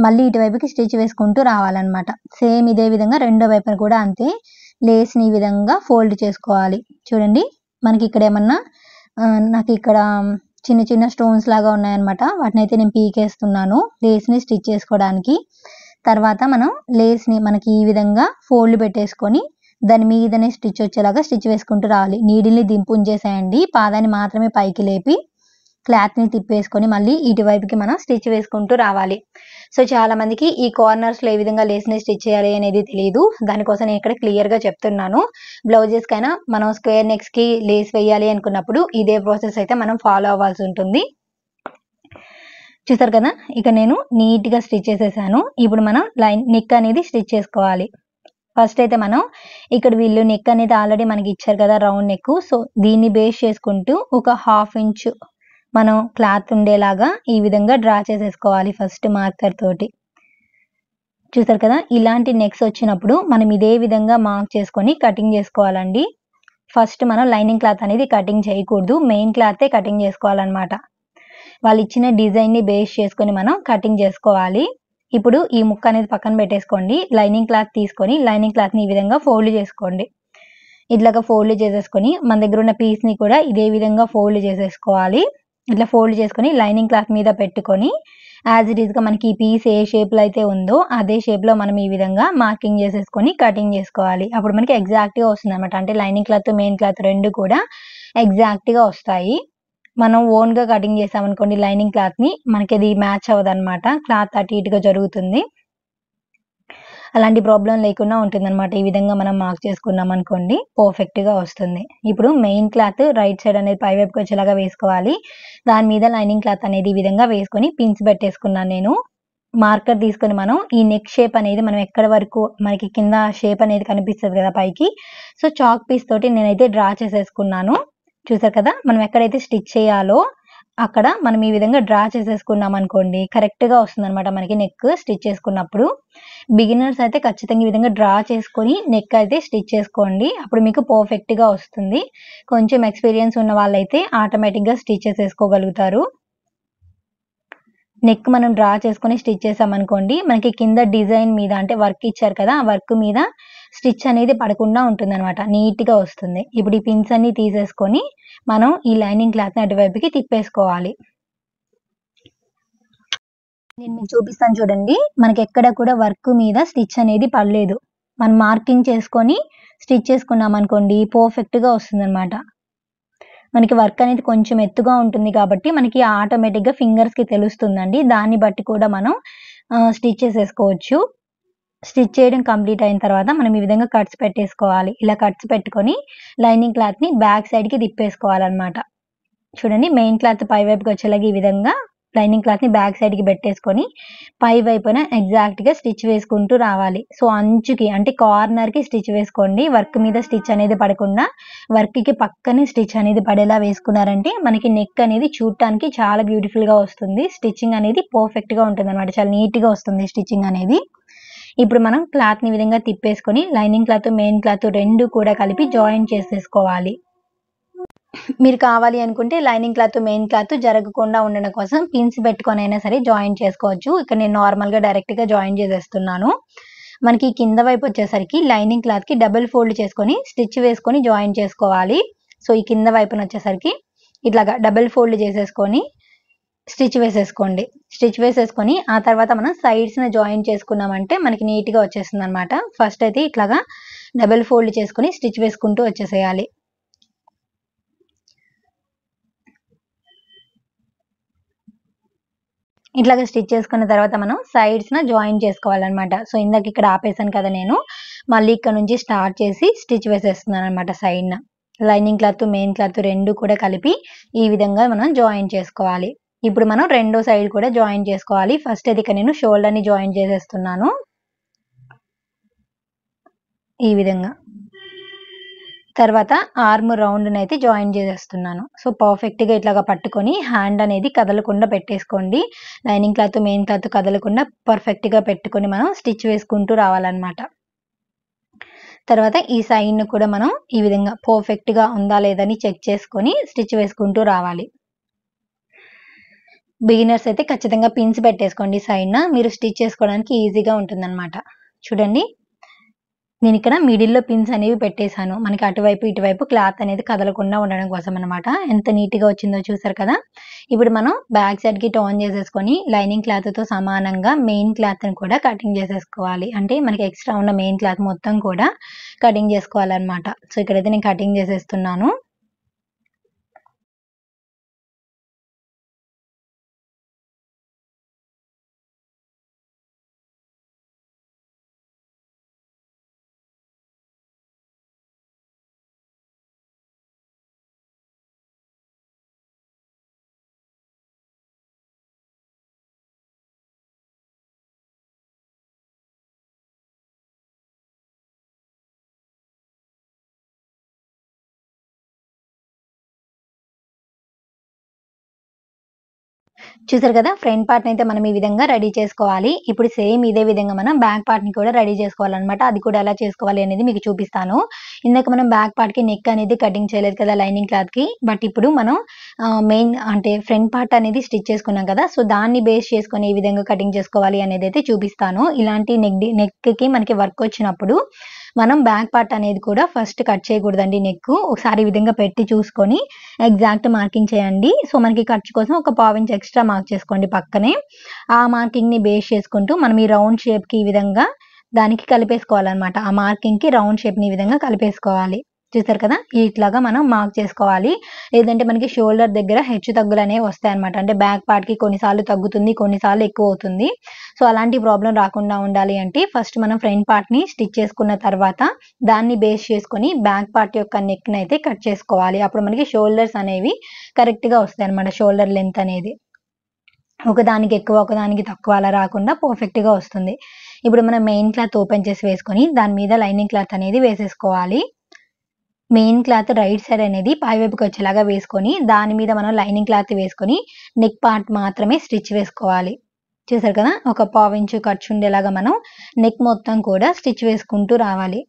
మళ్ళీ ఇటువైపుకి స్టిచ్ వేసుకుంటూ రావాలన్నమాట. సేమ్ ఇదే విధంగా రెండో వైపున కూడా అంతే లేస్ని ఈ విధంగా ఫోల్డ్ చేసుకోవాలి. చూడండి, మనకి ఇక్కడ ఏమన్నా నాకు ఇక్కడ చిన్న చిన్న స్టోన్స్ లాగా ఉన్నాయన్నమాట. వాటిని అయితే నేను పీకేస్తున్నాను లేస్ని స్టిచ్ చేసుకోవడానికి. తర్వాత మనం లేస్ని మనకి ఈ విధంగా ఫోల్డ్ పెట్టేసుకొని దాని మీదనే స్టిచ్ వచ్చేలాగా స్టిచ్ వేసుకుంటూ రావాలి. నీడిల్ని దింపుంచేసేయండి, పాదాన్ని మాత్రమే పైకి లేపి క్లాత్ని తిప్పేసుకొని మళ్ళీ ఇటువైపుకి మనం స్టిచ్ వేసుకుంటూ రావాలి. సో చాలా మందికి ఈ కార్నర్స్లో ఏ విధంగా లేస్ని స్టిచ్ చేయాలి అనేది తెలియదు. దానికోసం నేను ఇక్కడ క్లియర్గా చెప్తున్నాను. బ్లౌజెస్కైనా మనం స్క్వేర్ నెక్స్కి లేస్ వేయాలి అనుకున్నప్పుడు ఇదే ప్రాసెస్ అయితే మనం ఫాలో అవ్వాల్సి ఉంటుంది. చూసారు కదా, ఇక నేను నీట్గా స్టిచ్ చేసేసాను. ఇప్పుడు మనం నెక్ అనేది స్టిచ్ చేసుకోవాలి. ఫస్ట్ అయితే మనం ఇక్కడ వీళ్ళు నెక్ అనేది ఆల్రెడీ మనకి ఇచ్చారు కదా రౌండ్ నెక్. సో దీన్ని బేస్ చేసుకుంటూ ఒక 1/2 ఇంచ్ మనం క్లాత్ ఉండేలాగా ఈ విధంగా డ్రా చేసేసుకోవాలి ఫస్ట్ మార్కర్ తోటి. చూసారు కదా, ఇలాంటి నెక్స్ వచ్చినప్పుడు మనం ఇదే విధంగా మార్క్ చేసుకొని కటింగ్ చేసుకోవాలండి. ఫస్ట్ మనం లైనింగ్ క్లాత్ అనేది కటింగ్ చేయకూడదు, మెయిన్ క్లాతే కటింగ్ చేసుకోవాలన్నమాట. వాళ్ళు ఇచ్చిన డిజైన్ని బేస్ చేసుకొని మనం కటింగ్ చేసుకోవాలి. ఇప్పుడు ఈ ముక్క అనేది పక్కన పెట్టేసుకోండి. లైనింగ్ క్లాత్ తీసుకొని లైనింగ్ క్లాత్ని ఈ విధంగా ఫోల్డ్ చేసుకోండి. ఇట్లాగా ఫోల్డ్ చేసేసుకొని మన దగ్గర ఉన్న పీస్ని కూడా ఇదే విధంగా ఫోల్డ్ చేసేసుకోవాలి. ఇట్లా ఫోల్డ్ చేసుకొని లైనింగ్ క్లాత్ మీద పెట్టుకొని యాజ్ ఇట్ ఈస్గా మనకి ఈ పీస్ ఏ షేప్లో అయితే ఉందో అదే షేప్లో మనం ఈ విధంగా మార్కింగ్ చేసేసుకొని కటింగ్ చేసుకోవాలి. అప్పుడు మనకి ఎగ్జాక్ట్గా వస్తుంది అనమాట. అంటే లైనింగ్ క్లాత్ మెయిన్ క్లాత్ రెండు కూడా ఎగ్జాక్ట్గా వస్తాయి. మనం ఓన్గా కటింగ్ చేసామనుకోండి లైనింగ్ క్లాత్ని, మనకి అది మ్యాచ్ అవ్వదు అనమాట. క్లాత్ అటు ఇటుగా జరుగుతుంది. అలాంటి ప్రాబ్లం లేకుండా ఉంటుందన్నమాట. ఈ విధంగా మనం మార్క్ చేసుకున్నాం అనుకోండి పర్ఫెక్ట్గా వస్తుంది. ఇప్పుడు మెయిన్ క్లాత్ రైట్ సైడ్ అనేది పై వైపుకి వచ్చేలాగా వేసుకోవాలి. దాని మీద లైనింగ్ క్లాత్ అనేది ఈ విధంగా వేసుకొని పిన్స్ పెట్టేసుకున్నాను నేను. మార్కర్ తీసుకొని మనం ఈ నెక్ షేప్ అనేది మనం ఎక్కడ వరకు మనకి కింద షేప్ అనేది కనిపిస్తుంది కదా పైకి, సో చాక్ పీస్ తోటి నేనైతే డ్రా చేసేసుకున్నాను. చూసారు కదా, మనం ఎక్కడైతే స్టిచ్ చేయాలో అక్కడ మనం ఈ విధంగా డ్రా చేసేసుకున్నాం అనుకోండి, కరెక్ట్గా వస్తుంది అనమాట మనకి నెక్ స్టిచ్ చేసుకున్నప్పుడు. బిగినర్స్ అయితే ఖచ్చితంగా ఈ విధంగా డ్రా చేసుకొని నెక్ అయితే స్టిచ్ చేసుకోండి, అప్పుడు మీకు పర్ఫెక్ట్గా వస్తుంది. కొంచెం ఎక్స్పీరియన్స్ ఉన్న వాళ్ళైతే ఆటోమేటిక్గా స్టిచ్ చేసేసుకోగలుగుతారు. నెక్ మనం డ్రా చేసుకొని స్టిచ్ చేసామనుకోండి, మనకి కింద డిజైన్ మీద అంటే వర్క్ ఇచ్చారు కదా, ఆ వర్క్ మీద స్టిచ్ అనేది పడకుండా ఉంటుందన్నమాట, నీట్గా వస్తుంది. ఇప్పుడు ఈ పిన్స్ అన్ని తీసేసుకొని మనం ఈ లైనింగ్ క్లాత్ని అటువైపుకి తిప్పేసుకోవాలి. నేను మీకు చూపిస్తాను చూడండి, మనకి ఎక్కడ కూడా వర్క్ మీద స్టిచ్ అనేది పడలేదు. మనం మార్కింగ్ చేసుకొని స్టిచ్ చేసుకున్నాం అనుకోండి, పర్ఫెక్ట్గా వస్తుందన్నమాట. మనకి వర్క్ అనేది కొంచెం ఎత్తుగా ఉంటుంది కాబట్టి మనకి ఆటోమేటిక్గా ఫింగర్స్కి తెలుస్తుందండి. దాన్ని బట్టి కూడా మనం స్టిచ్ చేసేసుకోవచ్చు. స్టిచ్ చేయడం కంప్లీట్ అయిన తర్వాత మనం ఈ విధంగా కట్స్ పెట్టేసుకోవాలి. ఇలా కట్స్ పెట్టుకొని లైనింగ్ క్లాత్ని బ్యాక్ సైడ్కి తిప్పేసుకోవాలన్నమాట. చూడండి, మెయిన్ క్లాత్ పై వైపుకి వచ్చేలాగా ఈ విధంగా లైనింగ్ క్లాత్ని బ్యాక్ సైడ్కి పెట్టేసుకొని పై వైపున ఎగ్జాక్ట్గా స్టిచ్ వేసుకుంటూ రావాలి. సో అంచుకి అంటే కార్నర్కి స్టిచ్ వేసుకోండి, వర్క్ మీద స్టిచ్ అనేది పడకుండా వర్క్కి పక్కనే స్టిచ్ అనేది పడేలా వేసుకున్నారంటే మనకి నెక్ అనేది చూడటానికి చాలా బ్యూటిఫుల్గా వస్తుంది. స్టిచ్చింగ్ అనేది పర్ఫెక్ట్గా ఉంటుంది అనమాట, చాలా నీట్గా వస్తుంది స్టిచ్చింగ్ అనేది. ఇప్పుడు మనం క్లాత్ని ఈ విధంగా తిప్పేసుకొని లైనింగ్ క్లాత్ మెయిన్ క్లాత్ రెండు కూడా కలిపి జాయిన్ చేసేసుకోవాలి. మీరు కావాలి అనుకుంటే లైనింగ్ క్లాత్ మెయిన్ క్లాత్ జరగకుండా ఉండడం కోసం పిన్స్ పెట్టుకొని అయినా సరే జాయిన్ చేసుకోవచ్చు. ఇక్కడ నేను నార్మల్గా డైరెక్ట్గా జాయిన్ చేసేస్తున్నాను. మనకి కింద వైపు వచ్చేసరికి లైనింగ్ క్లాత్కి డబుల్ ఫోల్డ్ చేసుకొని స్టిచ్ వేసుకొని జాయిన్ చేసుకోవాలి. సో ఈ కింద వైపున వచ్చేసరికి ఇట్లాగా డబుల్ ఫోల్డ్ చేసేసుకొని స్టిచ్ వేసేసుకోండి. స్టిచ్ వేసేసుకొని ఆ తర్వాత మనం సైడ్స్ని జాయిన్ చేసుకున్నామంటే మనకి నీట్గా వచ్చేస్తుంది అనమాట. ఫస్ట్ అయితే ఇట్లాగా డబుల్ ఫోల్డ్ చేసుకొని స్టిచ్ వేసుకుంటూ వచ్చేసేయాలి. ఇట్లాగా స్టిచ్ చేసుకున్న తర్వాత మనం సైడ్స్న జాయిన్ చేసుకోవాలన్నమాట. సో ఇందాక ఇక్కడ ఆపేసాను కదా నేను, మళ్ళీ ఇక్కడ నుంచి స్టార్ట్ చేసి స్టిచ్ వేసేస్తున్నాను అనమాట సైడ్న. లైనింగ్ క్లాత్ మెయిన్ క్లాత్ రెండు కూడా కలిపి ఈ విధంగా మనం జాయిన్ చేసుకోవాలి. ఇప్పుడు మనం రెండో సైడ్ కూడా జాయిన్ చేసుకోవాలి. ఫస్ట్ అయితే ఇక్కడ నేను షోల్డర్ని జాయిన్ చేసేస్తున్నాను ఈ విధంగా. తర్వాత ఆర్మ్ రౌండ్ని అయితే జాయిన్ చేసేస్తున్నాను. సో పర్ఫెక్ట్గా ఇట్లాగా పట్టుకొని హ్యాండ్ అనేది కదలకుండా పెట్టేసుకోండి. లైనింగ్ క్లాత్ మెయిన్ క్లాత్ కదలకుండా పర్ఫెక్ట్గా పెట్టుకొని మనం స్టిచ్ వేసుకుంటూ రావాలన్నమాట. తర్వాత ఈ సైడ్ను కూడా మనం ఈ విధంగా పర్ఫెక్ట్గా ఉందా లేదని చెక్ చేసుకొని స్టిచ్ వేసుకుంటూ రావాలి. బిగినర్స్ అయితే ఖచ్చితంగా పిన్స్ పెట్టేసుకోండి సైడ్న, మీరు స్టిచ్ చేసుకోవడానికి ఈజీగా ఉంటుందన్నమాట. చూడండి, నేను ఇక్కడ మిడిల్లో పిన్స్ అనేవి పెట్టేశాను, మనకి అటువైపు ఇటువైపు క్లాత్ అనేది కదలకుండా ఉండడం కోసం అనమాట. ఎంత నీట్గా వచ్చిందో చూసారు కదా. ఇప్పుడు మనం బ్యాక్ సైడ్కి టర్న్ చేసేసుకొని లైనింగ్ క్లాత్తో సమానంగా మెయిన్ క్లాత్ని కూడా కటింగ్ చేసేసుకోవాలి. అంటే మనకి ఎక్స్ట్రా ఉన్న మెయిన్ క్లాత్ మొత్తం కూడా కటింగ్ చేసుకోవాలన్నమాట. సో ఇక్కడైతే నేను కటింగ్ చేసేస్తున్నాను. చూసారు కదా, ఫ్రంట్ పార్ట్ని అయితే మనం ఈ విధంగా రెడీ చేసుకోవాలి. ఇప్పుడు సేమ్ ఇదే విధంగా మనం బ్యాక్ పార్ట్ని కూడా రెడీ చేసుకోవాలన్నమాట. అది కూడా ఎలా చేసుకోవాలి అనేది మీకు చూపిస్తాను. ఇందాక మనం బ్యాక్ పార్ట్కి నెక్ అనేది కటింగ్ చేయలేదు కదా లైనింగ్ క్లాత్కి, బట్ ఇప్పుడు మనం మెయిన్ అంటే ఫ్రంట్ పార్ట్ అనేది స్టిచ్ చేసుకున్నాం కదా, సో దాన్ని బేస్ చేసుకొని ఏ విధంగా కటింగ్ చేసుకోవాలి అనేది అయితే చూపిస్తాను. ఇలాంటి నెక్కి మనకి వర్క్ వచ్చినప్పుడు మనం బ్యాక్ పార్ట్ అనేది కూడా ఫస్ట్ కట్ చేయకూడదండి. నెక్ ఒకసారి ఈ విధంగా పెట్టి చూసుకొని ఎగ్జాక్ట్ మార్కింగ్ చేయండి. సో మనకి ఖర్చు కోసం ఒక 1/2 ఇంచ్ ఎక్స్ట్రా మార్క్ చేసుకోండి పక్కనే. ఆ మార్కింగ్ని బేస్ చేసుకుంటూ మనం ఈ రౌండ్ షేప్కి ఈ విధంగా దానికి కలిపేసుకోవాలన్నమాట. ఆ మార్కింగ్కి రౌండ్ షేప్ని ఈ విధంగా కలిపేసుకోవాలి. చూసారు కదా, ఇట్లాగా మనం మార్క్ చేసుకోవాలి. లేదంటే మనకి షోల్డర్ దగ్గర హెచ్చు తగ్గులు అనేవి వస్తాయన్నమాట. అంటే బ్యాక్ పార్ట్కి కొన్నిసార్లు తగ్గుతుంది, కొన్నిసార్లు ఎక్కువ అవుతుంది. సో అలాంటి ప్రాబ్లం రాకుండా ఉండాలి అంటే ఫస్ట్ మనం ఫ్రంట్ పార్ట్ని స్టిచ్ చేసుకున్న తర్వాత దాన్ని బేస్ చేసుకొని బ్యాక్ పార్ట్ యొక్క నెక్ని అయితే కట్ చేసుకోవాలి. అప్పుడు మనకి షోల్డర్స్ అనేవి కరెక్ట్గా వస్తాయి అన్నమాట, షోల్డర్ లెంత్ అనేది. ఒకదానికి ఎక్కువ ఒకదానికి తక్కువ అలా రాకుండా పర్ఫెక్ట్గా వస్తుంది. ఇప్పుడు మనం మెయిన్ క్లాత్ ఓపెన్ చేసి వేసుకొని దాని మీద లైనింగ్ క్లాత్ అనేది వేసేసుకోవాలి. మెయిన్ క్లాత్ రైట్ సైడ్ అనేది పైవైపుకి వచ్చేలాగా వేసుకొని దాని మీద మనం లైనింగ్ క్లాత్ వేసుకొని నెక్ పార్ట్ మాత్రమే స్టిచ్ వేసుకోవాలి. చూసారు కదా, ఒక పావు ఇంచు ఖర్చు ఉండేలాగా మనం నెక్ మొత్తం కూడా స్టిచ్ వేసుకుంటూ రావాలి.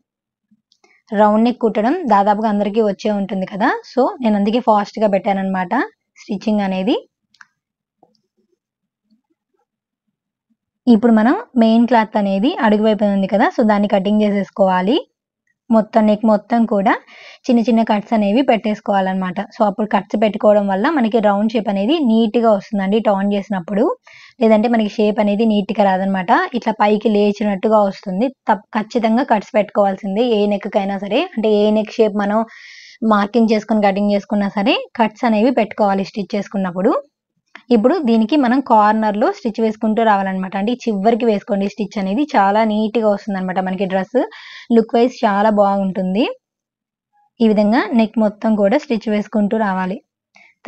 రౌండ్ నెక్ కుట్టడం దాదాపుగా అందరికీ వచ్చే ఉంటుంది కదా, సో నేను అందుకే ఫాస్ట్గా పెట్టాను అనమాట స్టిచ్చింగ్ అనేది. ఇప్పుడు మనం మెయిన్ క్లాత్ అనేది అడుగు వైపు ఉంది కదా, సో దాన్ని కటింగ్ చేసేసుకోవాలి. మొత్తం నెక్ మొత్తం కూడా చిన్న చిన్న కట్స్ అనేవి పెట్టేసుకోవాలన్నమాట. సో అప్పుడు కట్స్ పెట్టుకోవడం వల్ల మనకి రౌండ్ షేప్ అనేది నీట్గా వస్తుందండి టర్న్ చేసినప్పుడు. లేదంటే మనకి షేప్ అనేది నీట్గా రాదనమాట, ఇట్లా పైకి లేచినట్టుగా వస్తుంది. ఖచ్చితంగా కట్స్ పెట్టుకోవాల్సిందే ఏ నెక్కైనా సరే. అంటే ఏ నెక్ షేప్ మనం మార్కింగ్ చేసుకొని కటింగ్ చేసుకున్నా సరే కట్స్ అనేవి పెట్టుకోవాలి స్టిచ్ చేసుకున్నప్పుడు. ఇప్పుడు దీనికి మనం కార్నర్లో స్టిచ్ వేసుకుంటూ రావాలన్నమాట. అంటే చివరికి వేసుకోండి స్టిచ్ అనేది, చాలా నీట్గా వస్తుంది అనమాట. మనకి డ్రెస్ లుక్ వైజ్ చాలా బాగుంటుంది. ఈ విధంగా నెక్ మొత్తం కూడా స్టిచ్ వేసుకుంటూ రావాలి.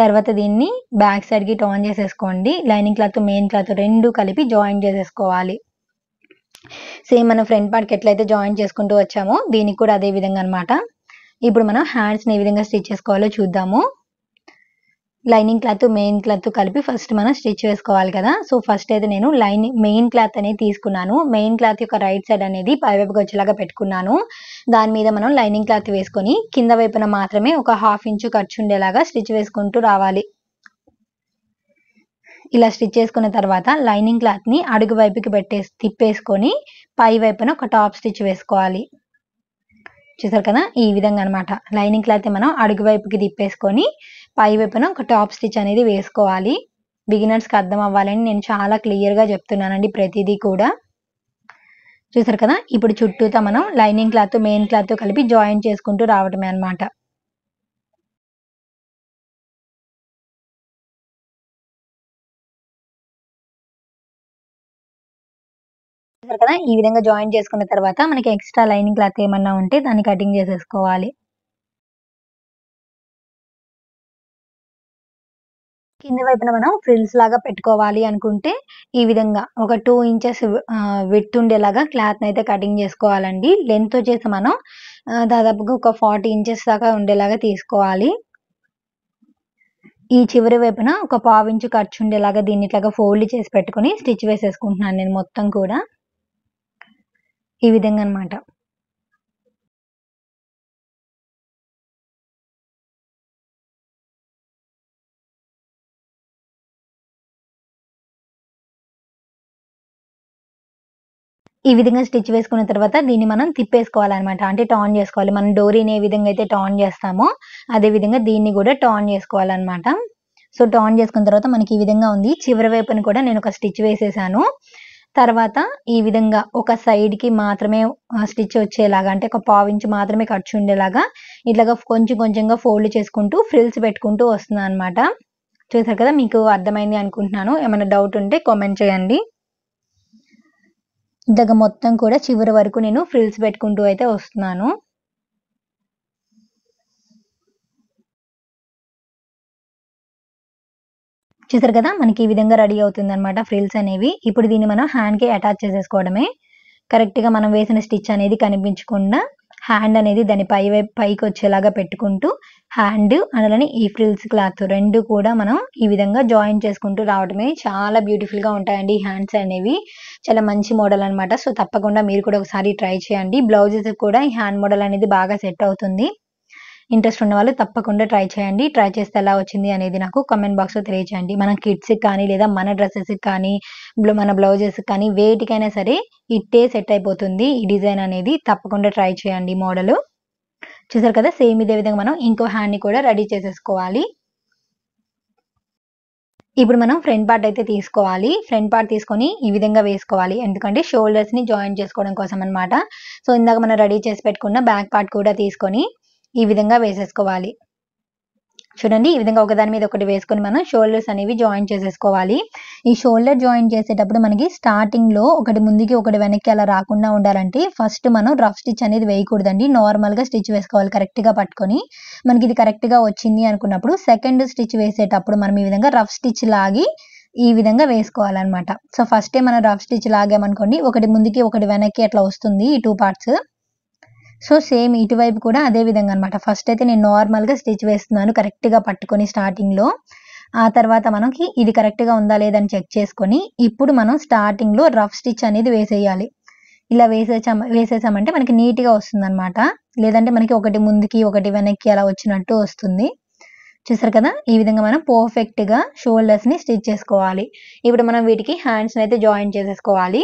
తర్వాత దీన్ని బ్యాక్ సైడ్కి టర్న్ చేసేసుకోండి. లైనింగ్ క్లాత్ మెయిన్ క్లాత్ రెండు కలిపి జాయిన్ చేసేసుకోవాలి. సేమ్ మనం ఫ్రంట్ పార్ట్కి ఎట్లయితే జాయిన్ చేసుకుంటూ వచ్చామో దీనికి కూడా అదే విధంగా అనమాట. ఇప్పుడు మనం హ్యాండ్స్ని ఏ విధంగా స్టిచ్ చేసుకోవాలో చూద్దాము. లైనింగ్ క్లాత్ మెయిన్ క్లాత్ కలిపి ఫస్ట్ మనం స్టిచ్ వేసుకోవాలి కదా. సో ఫస్ట్ అయితే నేను మెయిన్ క్లాత్ అనేది తీసుకున్నాను. మెయిన్ క్లాత్ యొక్క రైట్ సైడ్ అనేది పైవైపుకి వచ్చేలాగా పెట్టుకున్నాను. దాని మీద మనం లైనింగ్ క్లాత్ వేసుకొని కింద వైపున మాత్రమే ఒక 1/2 ఇంచు ఖర్చు ఉండేలాగా స్టిచ్ వేసుకుంటూ రావాలి. ఇలా స్టిచ్ చేసుకున్న తర్వాత లైనింగ్ క్లాత్ని అడుగు వైపుకి తిప్పేసుకొని పై వైపున ఒక టాప్ స్టిచ్ వేసుకోవాలి. చూసారు కదా, ఈ విధంగా అనమాట. లైనింగ్ క్లాత్ మనం అడుగు వైపుకి తిప్పేసుకొని పై వైపున ఒక టాప్ స్టిచ్ అనేది వేసుకోవాలి. బిగినర్స్కి అర్థం అవ్వాలని నేను చాలా క్లియర్గా చెప్తున్నానండి ప్రతిదీ కూడా. చూసారు కదా, ఇప్పుడు చుట్టూతా మనం లైనింగ్ క్లాత్ మెయిన్ క్లాత్ కలిపి జాయిన్ చేసుకుంటూ రావటమే అనమాట. కదా, ఈ విధంగా జాయిన్ చేసుకున్న తర్వాత మనకి ఎక్స్ట్రా లైనింగ్ క్లాత్ ఏమన్నా ఉంటే దాన్ని కటింగ్ చేసేసుకోవాలి. కింద వైపున మనం ఫ్రిల్స్ లాగా పెట్టుకోవాలి అనుకుంటే ఈ విధంగా ఒక 2 ఇంచెస్ విడ్త్ ఉండేలాగా క్లాత్ అయితే కటింగ్ చేసుకోవాలండి. లెంత్ వచ్చేసి మనం దాదాపుగా ఒక 40 ఇంచెస్ దాకా ఉండేలాగా తీసుకోవాలి. ఈ చివరి వైపున ఒక 1/2 ఇంచు ఖర్చు ఉండేలాగా దీన్ని ఇట్లాగా ఫోల్డ్ చేసి పెట్టుకొని స్టిచ్ వేసేసుకుంటున్నాను నేను మొత్తం కూడా ఈ విధంగా అనమాట. ఈ విధంగా స్టిచ్ వేసుకున్న తర్వాత దీన్ని మనం తిప్పేసుకోవాలన్నమాట. అంటే టర్న్ చేసుకోవాలి. మనం డోరీని ఏ విధంగా అయితే టర్న్ చేస్తామో అదే విధంగా దీన్ని కూడా టర్న్ చేసుకోవాలన్నమాట. సో టర్న్ చేసుకున్న తర్వాత మనకి ఈ విధంగా ఉంది. చివరి వైపుని కూడా నేను ఒక స్టిచ్ వేసేసాను. తర్వాత ఈ విధంగా ఒక సైడ్కి మాత్రమే స్టిచ్ వచ్చేలాగా, అంటే ఒక 1/2 ఇంచు మాత్రమే ఖర్చు ఉండేలాగా ఇట్లాగా కొంచెం కొంచెంగా ఫోల్డ్ చేసుకుంటూ ఫ్రిల్స్ పెట్టుకుంటూ వస్తున్నాను అనమాట. చూసారు కదా, మీకు అర్థమైంది అనుకుంటున్నాను. ఏమైనా డౌట్ ఉంటే కామెంట్ చేయండి. ఇంతగా మొత్తం కూడా చివరి వరకు నేను ఫ్రిల్స్ పెట్టుకుంటూ అయితే వస్తున్నాను. చూసారు కదా, మనకి ఈ విధంగా రెడీ అవుతుంది అనమాట ఫ్రిల్స్ అనేవి. ఇప్పుడు దీన్ని మనం హ్యాండ్కి అటాచ్ చేసేసుకోవడమే. కరెక్ట్గా మనం వేసిన స్టిచ్ అనేది కనిపించకుండా హ్యాండ్ అనేది దాని పైకి వచ్చేలాగా పెట్టుకుంటూ హ్యాండ్ అలానే ఈ ఫ్రిల్స్ క్లాత్ రెండు కూడా మనం ఈ విధంగా జాయిన్ చేసుకుంటూ రావడమే. చాలా బ్యూటిఫుల్గా ఉంటాయండి ఈ హ్యాండ్స్ అనేవి. చాలా మంచి మోడల్ అనమాట. సో తప్పకుండా మీరు కూడా ఒకసారి ట్రై చేయండి. బ్లౌజెస్ కూడా ఈ హ్యాండ్ మోడల్ అనేది బాగా సెట్ అవుతుంది. ఇంట్రెస్ట్ ఉన్న వాళ్ళు తప్పకుండా ట్రై చేయండి. ట్రై చేస్తే ఎలా వచ్చింది అనేది నాకు కామెంట్ బాక్స్లో తెలియజేయండి. మన కిడ్స్కి కానీ లేదా మన డ్రెస్సెస్కి కానీ మన బ్లౌజెస్కి కానీ వేటికైనా సరే ఇట్టే సెట్ అయిపోతుంది ఈ డిజైన్ అనేది. తప్పకుండా ట్రై చేయండి మోడల్. చూసారు కదా, సేమ్ ఇదే విధంగా మనం ఇంకో హ్యాండ్ని కూడా రెడీ చేసేసుకోవాలి. ఇప్పుడు మనం ఫ్రంట్ పార్ట్ అయితే తీసుకోవాలి. ఫ్రంట్ పార్ట్ తీసుకొని ఈ విధంగా వేసుకోవాలి. ఎందుకంటే షోల్డర్స్ని జాయిన్ చేసుకోవడం కోసం అనమాట. సో ఇందాక మనం రెడీ చేసి పెట్టుకున్న బ్యాక్ పార్ట్ కూడా తీసుకొని ఈ విధంగా వేసేసుకోవాలి. చూడండి, ఈ విధంగా ఒకదాని మీద ఒకటి వేసుకొని మనం షోల్డర్స్ అనేవి జాయిన్ చేసేసుకోవాలి. ఈ షోల్డర్ జాయిన్ చేసేటప్పుడు మనకి స్టార్టింగ్లో ఒకటి ముందుకి ఒకటి వెనక్కి అలా రాకుండా ఉండాలంటే ఫస్ట్ మనం రఫ్ స్టిచ్ అనేది వేయకూడదండి. నార్మల్గా స్టిచ్ వేసుకోవాలి కరెక్ట్గా పట్టుకొని. మనకి ఇది కరెక్ట్గా వచ్చింది అనుకున్నప్పుడు సెకండ్ స్టిచ్ వేసేటప్పుడు మనం ఈ విధంగా రఫ్ స్టిచ్ లాగి ఈ విధంగా వేసుకోవాలన్నమాట. సో ఫస్టే మనం రఫ్ స్టిచ్ లాగామనుకోండి, ఒకటి ముందుకి ఒకటి వెనక్కి అట్లా వస్తుంది ఈ 2 పార్ట్స్. సో సేమ్ ఇటువైపు కూడా అదే విధంగా అనమాట. ఫస్ట్ అయితే నేను నార్మల్‌గా స్టిచ్ వేస్తున్నాను కరెక్ట్‌గా పట్టుకొని స్టార్టింగ్‌లో. ఆ తర్వాత మనకి ఇది కరెక్ట్‌గా ఉందా లేదా అని చెక్ చేసుకొని, ఇప్పుడు మనం స్టార్టింగ్‌లో రఫ్ స్టిచ్ అనేది వేసేయాలి. ఇలా వేసేసామంటే మనకి నీట్‌గా వస్తుందనమాట. లేదంటే మనకి ఒకటి ముందుకి, ఒకటి వెనక్కి అలా వచ్చినట్టు వస్తుంది. చూసారు కదా! ఈ విధంగా మనం పర్ఫెక్ట్‌గా షోల్డర్స్‌ని స్టిచ్ చేసుకోవాలి. ఇప్పుడు మనం వీటికి హ్యాండ్స్‌నైతే జాయిన్ చేసేసుకోవాలి.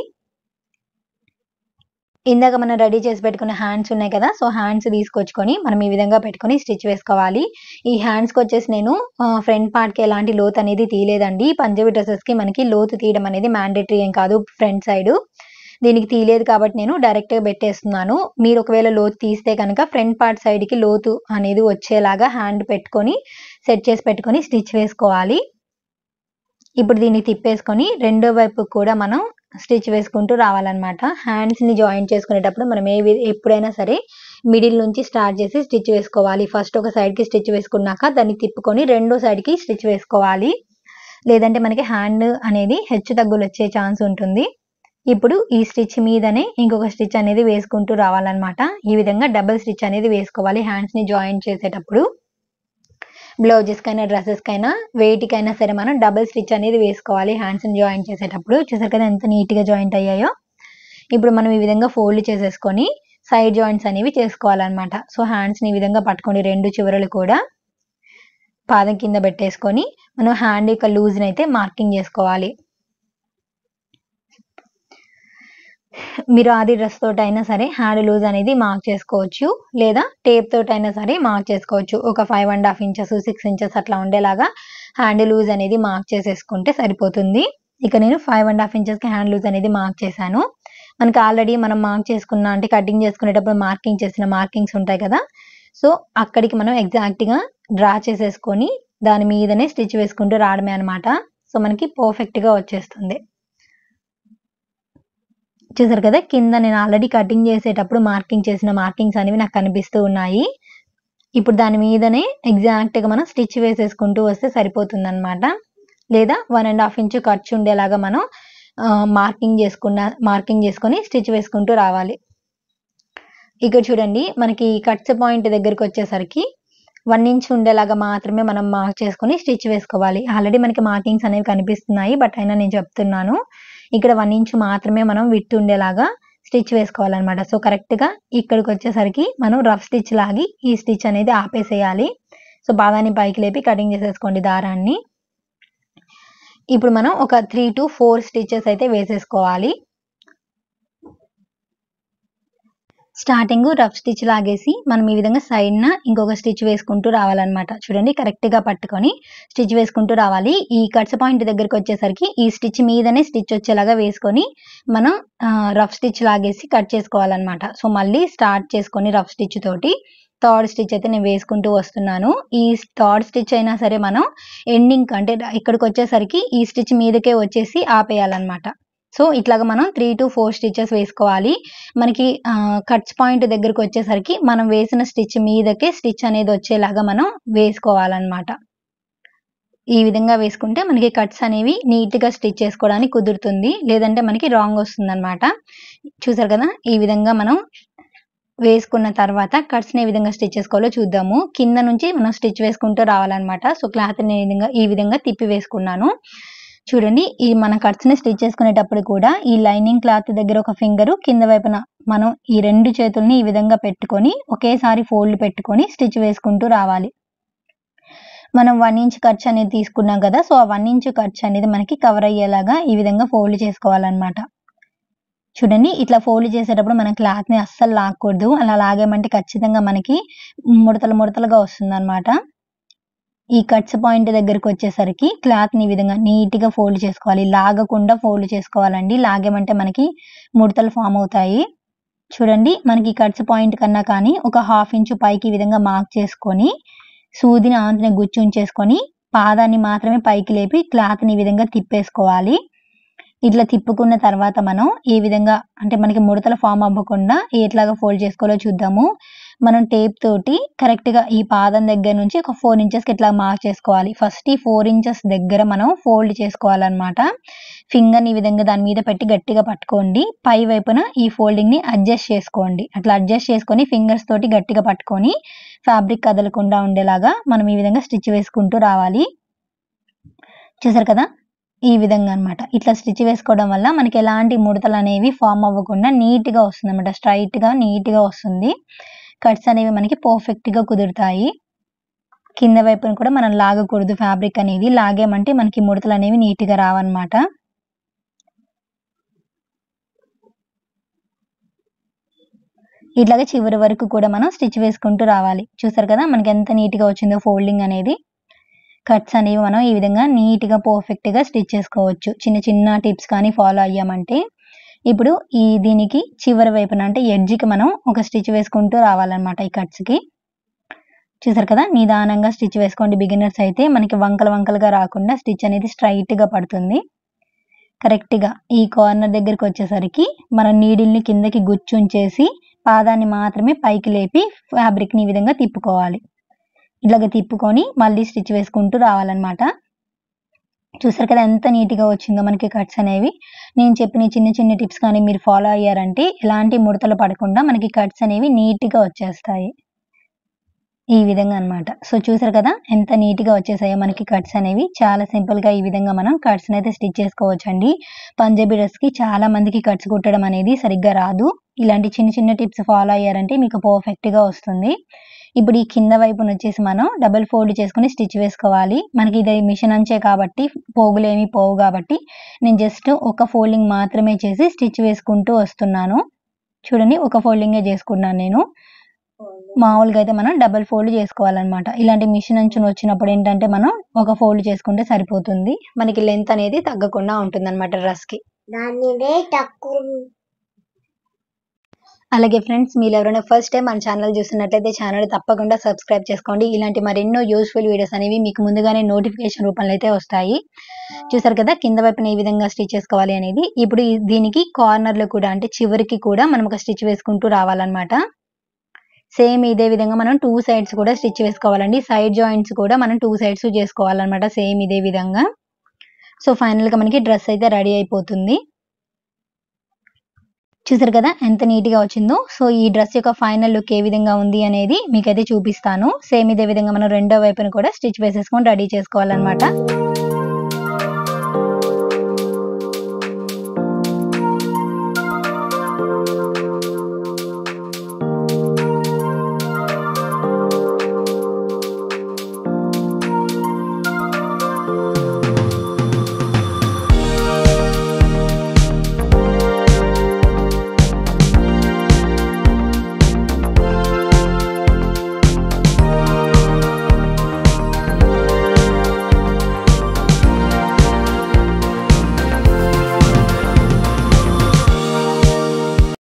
ఇందాక మనం రెడీ చేసి పెట్టుకున్న హ్యాండ్స్ ఉన్నాయి కదా! సో హ్యాండ్స్ తీసుకొచ్చుకొని మనం ఈ విధంగా పెట్టుకొని స్టిచ్ వేసుకోవాలి. ఈ హ్యాండ్స్‌కొచ్చేసి నేను ఫ్రంట్ పార్ట్‌కి ఎలాంటి లోతు అనేది తీయలేదండి. పంజాబీ డ్రెసెస్‌కి మనకి లోతు తీయడం అనేది మ్యాండేటరీ ఏం కాదు ఫ్రంట్ సైడు. దీనికి తీయలేదు కాబట్టి నేను డైరెక్ట్‌గా పెట్టేస్తున్నాను. మీరు ఒకవేళ లోతు తీస్తే కనుక ఫ్రంట్ పార్ట్ సైడ్‌కి లోతు అనేది వచ్చేలాగా హ్యాండ్ పెట్టుకొని సెట్ చేసి పెట్టుకొని స్టిచ్ వేసుకోవాలి. ఇప్పుడు దీన్ని తిప్పేసుకొని రెండో వైపు కూడా మనం స్టిచ్ వేసుకుంటూ రావాలన్నమాట. హ్యాండ్స్‌ని జాయిన్ చేసుకునేటప్పుడు మనం ఎప్పుడైనా సరే మిడిల్ నుంచి స్టార్ట్ చేసి స్టిచ్ వేసుకోవాలి. ఫస్ట్ ఒక సైడ్‌కి స్టిచ్ వేసుకున్నాక దాన్ని తిప్పుకొని రెండో సైడ్‌కి స్టిచ్ వేసుకోవాలి. లేదంటే మనకి హ్యాండ్ అనేది హెచ్చు తగ్గులు వచ్చే ఛాన్స్ ఉంటుంది. ఇప్పుడు ఈ స్టిచ్ మీదనే ఇంకొక స్టిచ్ అనేది వేసుకుంటూ రావాలన్నమాట. ఈ విధంగా డబుల్ స్టిచ్ అనేది వేసుకోవాలి హ్యాండ్స్‌ని జాయిన్ చేసేటప్పుడు. బ్లౌజెస్‌కైనా, డ్రెసెస్‌కైనా వేటికైనా సరే మనం డబుల్ స్టిచ్ అనేది వేసుకోవాలి హ్యాండ్స్‌ని జాయిన్ చేసేటప్పుడు. చూసారు కదా ఎంత నీట్‌గా జాయింట్ అయ్యాయో. ఇప్పుడు మనం ఈ విధంగా ఫోల్డ్ చేసేసుకొని సైడ్ జాయింట్స్ అనేవి చేసుకోవాలన్నమాట. సో హ్యాండ్స్‌ని ఈ విధంగా పట్టుకొని రెండు చివరలు కూడా పాదం కింద పెట్టేసుకొని మనం హ్యాండ్ యొక్క లూజ్‌నైతే మార్కింగ్ చేసుకోవాలి. మీరు ఆది డ్రెస్ తోటైనా సరే హ్యాండ్ లూజ్ అనేది మార్క్ చేసుకోవచ్చు. లేదా టేప్ తోటైనా సరే మార్క్ చేసుకోవచ్చు. ఒక 5½ ఇంచెస్, 6 ఇంచెస్ అట్లా ఉండేలాగా హ్యాండ్ లూజ్ అనేది మార్క్ చేసేసుకుంటే సరిపోతుంది. ఇక నేను 5½ ఇంచెస్‌కి హ్యాండ్ లూజ్ అనేది మార్క్ చేశాను. మనకి ఆల్రెడీ మనం మార్క్ చేసుకున్న అంటే కటింగ్ చేసుకునేటప్పుడు మార్కింగ్ చేసిన మార్కింగ్స్ ఉంటాయి కదా! సో అక్కడికి మనం ఎగ్జాక్ట్‌గా డ్రా చేసేసుకొని దాని మీదనే స్టిచ్ వేసుకుంటూ రావడమే అన్నమాట. సో మనకి పర్ఫెక్ట్‌గా వచ్చేస్తుంది. చూసారు కదా! కింద నేను ఆల్రెడీ కటింగ్ చేసేటప్పుడు మార్కింగ్ చేసిన మార్కింగ్స్ అనేవి నాకు కనిపిస్తూ ఉన్నాయి. ఇప్పుడు దాని మీదనే ఎగ్జాక్ట్‌గా మనం స్టిచ్ వేసేసుకుంటూ వస్తే సరిపోతుందన్నమాట. లేదా 1½ ఇంచ్ ఖర్చు ఉండేలాగా మనం మార్కింగ్ చేసుకొని స్టిచ్ వేసుకుంటూ రావాలి. ఇక్కడ చూడండి మనకి కట్స్ పాయింట్ దగ్గరకొచ్చేసరికి 1 ఇంచ్ ఉండేలాగా మాత్రమే మనం మార్క్ చేసుకొని స్టిచ్ వేసుకోవాలి. ఆల్రెడీ మనకి మార్కింగ్స్ అనేవి కనిపిస్తున్నాయి. బట్ అయినా నేను చెప్తున్నాను. ఇక్కడ 1 ఇంచ్ మాత్రమే మనం విడ్త్ ఉండేలాగా స్టిచ్ వేసుకోవాలన్నమాట. సో కరెక్ట్‌గా ఇక్కడికొచ్చేసరికి మనం రఫ్ స్టిచ్ లాగి ఈ స్టిచ్ అనేది ఆపేసేయాలి. సో పాదాన్ని పైకి లేపి కటింగ్ చేసేసుకోండి దారాన్ని. ఇప్పుడు మనం ఒక 3-4 స్టిచెస్ అయితే వేసేసుకోవాలి. స్టార్టింగ్ రఫ్ స్టిచ్ లాగేసి మనం ఈ విధంగా సైడ్‌న ఇంకొక స్టిచ్ వేసుకుంటూ రావాలన్నమాట. చూడండి కరెక్ట్‌గా పట్టుకొని స్టిచ్ వేసుకుంటూ రావాలి. ఈ కట్స్ పాయింట్ దగ్గరకొచ్చేసరికి ఈ స్టిచ్ మీదనే స్టిచ్ వచ్చేలాగా వేసుకొని మనం రఫ్ స్టిచ్ లాగేసి కట్ చేసుకోవాలన్నమాట. సో మళ్ళీ స్టార్ట్ చేసుకొని రఫ్ స్టిచ్ తోటి థర్డ్ స్టిచ్ అయితే నేను వేసుకుంటూ వస్తున్నాను. ఈ థర్డ్ స్టిచ్ అయినా సరే మనం ఎండింగ్ అంటే ఇక్కడికొచ్చేసరికి ఈ స్టిచ్ మీదకే వచ్చేసి ఆపేయాలన్నమాట. సో ఇట్లాగా మనం 3-4 స్టిచెస్ వేసుకోవాలి. మనకి కట్స్ పాయింట్ దగ్గరకొచ్చేసరికి మనం వేసిన స్టిచ్ మీదకే స్టిచ్ అనేది వచ్చేలాగా మనం వేసుకోవాలన్నమాట. ఈ విధంగా వేసుకుంటే మనకి కట్స్ అనేవి నీట్‌గా స్టిచ్ చేసుకోవడానికి కుదురుతుంది. లేదంటే మనకి రాంగ్ వస్తుందన్నమాట. చూసారు కదా! ఈ విధంగా మనం వేసుకున్న తర్వాత కట్స్‌ని ఏ విధంగా స్టిచ్ చేసుకోవాలో చూద్దాము. కింద నుంచి మనం స్టిచ్ వేసుకుంటూ రావాలన్నమాట. సో క్లాత్‌ని ఈ విధంగా తిప్పి వేసుకున్నాను. చూడండి ఈ మన కట్స్‌ని స్టిచ్ చేసుకునేటప్పుడు కూడా ఈ లైనింగ్ క్లాత్ దగ్గర ఒక ఫింగరు కింద వైపున మనం ఈ 2 చేతుల్ని ఈ విధంగా పెట్టుకొని ఒకేసారి ఫోల్డ్ పెట్టుకొని స్టిచ్ వేసుకుంటూ రావాలి. మనం 1 ఇంచ్ ఖర్చు అనేది తీసుకున్నాం కదా! సో ఆ 1 ఇంచ్ ఖర్చు అనేది మనకి కవర్ అయ్యేలాగా ఈ విధంగా ఫోల్డ్ చేసుకోవాలన్నమాట. చూడండి ఇట్లా ఫోల్డ్ చేసేటప్పుడు మనం క్లాత్‌ని అస్సలు లాగకూడదు. అలా లాగామంటే ఖచ్చితంగా మనకి ముడతలుగా వస్తుందన్నమాట. ఈ కట్స్ పాయింట్ దగ్గరకొచ్చేసరికి క్లాత్‌ని ఈ విధంగా నీట్‌గా ఫోల్డ్ చేసుకోవాలి. లాగకుండా ఫోల్డ్ చేసుకోవాలండి. లాగామంటే మనకి ముడతలు ఫార్మ్ అవుతాయి. చూడండి మనకి కట్స్ పాయింట్ కన్నా కానీ ఒక 1/2 ఇంచ్ పైకి ఈ విధంగా మార్క్ చేసుకొని సూదిని ఆంతనే గుచ్చుంచేసుకొని పాదాన్ని మాత్రమే పైకి లేపి క్లాత్‌ని ఈ విధంగా తిప్పేసుకోవాలి. ఇట్లా తిప్పుకున్న తర్వాత మనం ఈ విధంగా అంటే మనకి ముడతలు ఫార్మ్ అవ్వకుండా ఎట్లాగా ఫోల్డ్ చేసుకోవాలో చూద్దాము. మనం టేప్ తోటి కరెక్ట్‌గా ఈ పాదం దగ్గర నుంచి ఒక 4 ఇంచెస్‌కి ఇట్లా మార్క్ చేసుకోవాలి. ఫస్ట్ ఈ 4 ఇంచెస్ దగ్గర మనం ఫోల్డ్ చేసుకోవాలన్నమాట. ఫింగర్‌ని ఈ విధంగా దాని మీద పెట్టి గట్టిగా పట్టుకోండి. పై వైపున ఈ ఫోల్డింగ్‌ని అడ్జస్ట్ చేసుకోండి. అట్లా అడ్జస్ట్ చేసుకొని ఫింగర్స్ తోటి గట్టిగా పట్టుకొని ఫ్యాబ్రిక్ కదలకుండా ఉండేలాగా మనం ఈ విధంగా స్టిచ్ వేసుకుంటూ రావాలి. చూసారు కదా! ఈ విధంగా అన్నమాట. ఇట్లా స్టిచ్ వేసుకోవడం వల్ల మనకి ఎలాంటి ముడతలనేవి ఫార్మ్ అవ్వకుండా నీట్‌గా వస్తుందన్నమాట. స్ట్రెయిట్‌గా, నీట్‌గా వస్తుంది. కట్స్ అనేవి మనకి పర్ఫెక్ట్‌గా కుదురుతాయి. కింద వైపున కూడా మనం లాగకూడదు ఫ్యాబ్రిక్ అనేది. లాగామంటే మనకి ముడతలనేవి నీట్‌గా రావన్నమాట. ఇట్లాగే చివరి వరకు కూడా మనం స్టిచ్ వేసుకుంటూ రావాలి. చూసారు కదా! మనకి ఎంత నీట్‌గా వచ్చిందో ఫోల్డింగ్ అనేది. కట్స్ అనేవి మనం ఈ విధంగా నీట్‌గా పర్ఫెక్ట్‌గా స్టిచ్ చేసుకోవచ్చు. చిన్న చిన్న టిప్స్ కానీ ఫాలో అయ్యామంటే. ఇప్పుడు దీనికి చివరి వైపున అంటే ఎడ్జ్‌కి మనం ఒక స్టిచ్ వేసుకుంటూ రావాలన్నమాట ఈ కట్స్‌కి. చూసారు కదా! నిదానంగా స్టిచ్ వేసుకోండి. బిగినర్స్ అయితే మనకి వంకలుగా రాకుండా స్టిచ్ అనేది స్ట్రెయిట్‌గా పడుతుంది. కరెక్ట్‌గా ఈ కార్నర్ దగ్గరికొచ్చేసరికి మనం నీడిల్‌ని కిందకి గుచ్చుంచేసి పాదాన్ని మాత్రమే పైకి లేపి ఫ్యాబ్రిక్‌ని ఈ విధంగా తిప్పుకోవాలి. ఇలాగ తిప్పుకొని మళ్ళీ స్టిచ్ వేసుకుంటూ రావాలన్నమాట. చూసారు కదా! ఎంత నీట్‌గా వచ్చిందో మనకి కట్స్ అనేవి. నేను చెప్పిన చిన్న చిన్న టిప్స్ కానీ మీరు ఫాలో అయ్యారంటే ఎలాంటి ముడతలు పడకుండా మనకి కట్స్ అనేవి నీట్‌గా వచ్చేస్తాయి. ఈ విధంగా అన్నమాట. సో చూసారు కదా! ఎంత నీట్‌గా వచ్చేసాయో మనకి కట్స్ అనేవి. చాలా సింపుల్‌గా ఈ విధంగా మనం కట్స్‌నైతే స్టిచ్ చేసుకోవచ్చండి. పంజాబీ డ్రెస్‌కి చాలా మందికి కట్స్ కుట్టడం అనేది సరిగ్గా రాదు. ఇలాంటి చిన్న చిన్న టిప్స్ ఫాలో అయ్యారంటే మీకు పర్ఫెక్ట్‌గా వస్తుంది. ఇప్పుడు ఈ కింద వైపునొచ్చేసి మనం డబుల్ ఫోల్డ్ చేసుకొని స్టిచ్ వేసుకోవాలి. మనకి ఇది మిషన్ అంచే కాబట్టి పోగులేమి పోవు కాబట్టి నేను జస్ట్ ఒక ఫోల్డింగ్ మాత్రమే చేసి స్టిచ్ వేసుకుంటూ వస్తున్నాను. చూడండి ఒక ఫోల్డింగే చేసుకున్నాను నేను. మామూలుగా అయితే మనం డబుల్ ఫోల్డ్ చేసుకోవాలన్నమాట. ఇలాంటి మిషన్ అంచున వచ్చినప్పుడు ఏంటంటే మనం ఒక ఫోల్డ్ చేసుకుంటే సరిపోతుంది. మనకి లెంత్ అనేది తగ్గకుండా ఉంటుందన్నమాట డ్రెస్‌కి. అలాగే ఫ్రెండ్స్ మీరు ఎవరైనా ఫస్ట్ టైం మన ఛానల్ చూస్తున్నట్లయితే ఛానల్ తప్పకుండా సబ్స్క్రైబ్ చేసుకోండి. ఇలాంటి మరెన్నో యూజ్‌ఫుల్ వీడియోస్ అనేవి మీకు ముందుగానే నోటిఫికేషన్ రూపంలో అయితే వస్తాయి. చూసారు కదా! కింద వైపున ఏ విధంగా స్టిచ్ చేసుకోవాలి అనేది. ఇప్పుడు దీనికి కార్నర్‌లో కూడా అంటే చివరికి కూడా మనం ఒక స్టిచ్ వేసుకుంటూ రావాలన్నమాట. సేమ్ ఇదే విధంగా మనం 2 సైడ్స్ కూడా స్టిచ్ వేసుకోవాలండి. సైడ్ జాయింట్స్ కూడా మనం 2 సైడ్స్ చేసుకోవాలన్నమాట సేమ్ ఇదే విధంగా. సో ఫైనల్‌గా మనకి డ్రెస్ అయితే రెడీ అయిపోతుంది. చూసారు కదా! ఎంత నీట్‌గా వచ్చిందో. సో ఈ డ్రెస్ యొక్క ఫైనల్ లుక్ ఏ విధంగా ఉంది అనేది మీకైతే చూపిస్తాను. సేమ్ ఇదే విధంగా మనం రెండో వైపున కూడా స్టిచ్ వేసేసుకొని రెడీ చేసుకోవాలన్నమాట.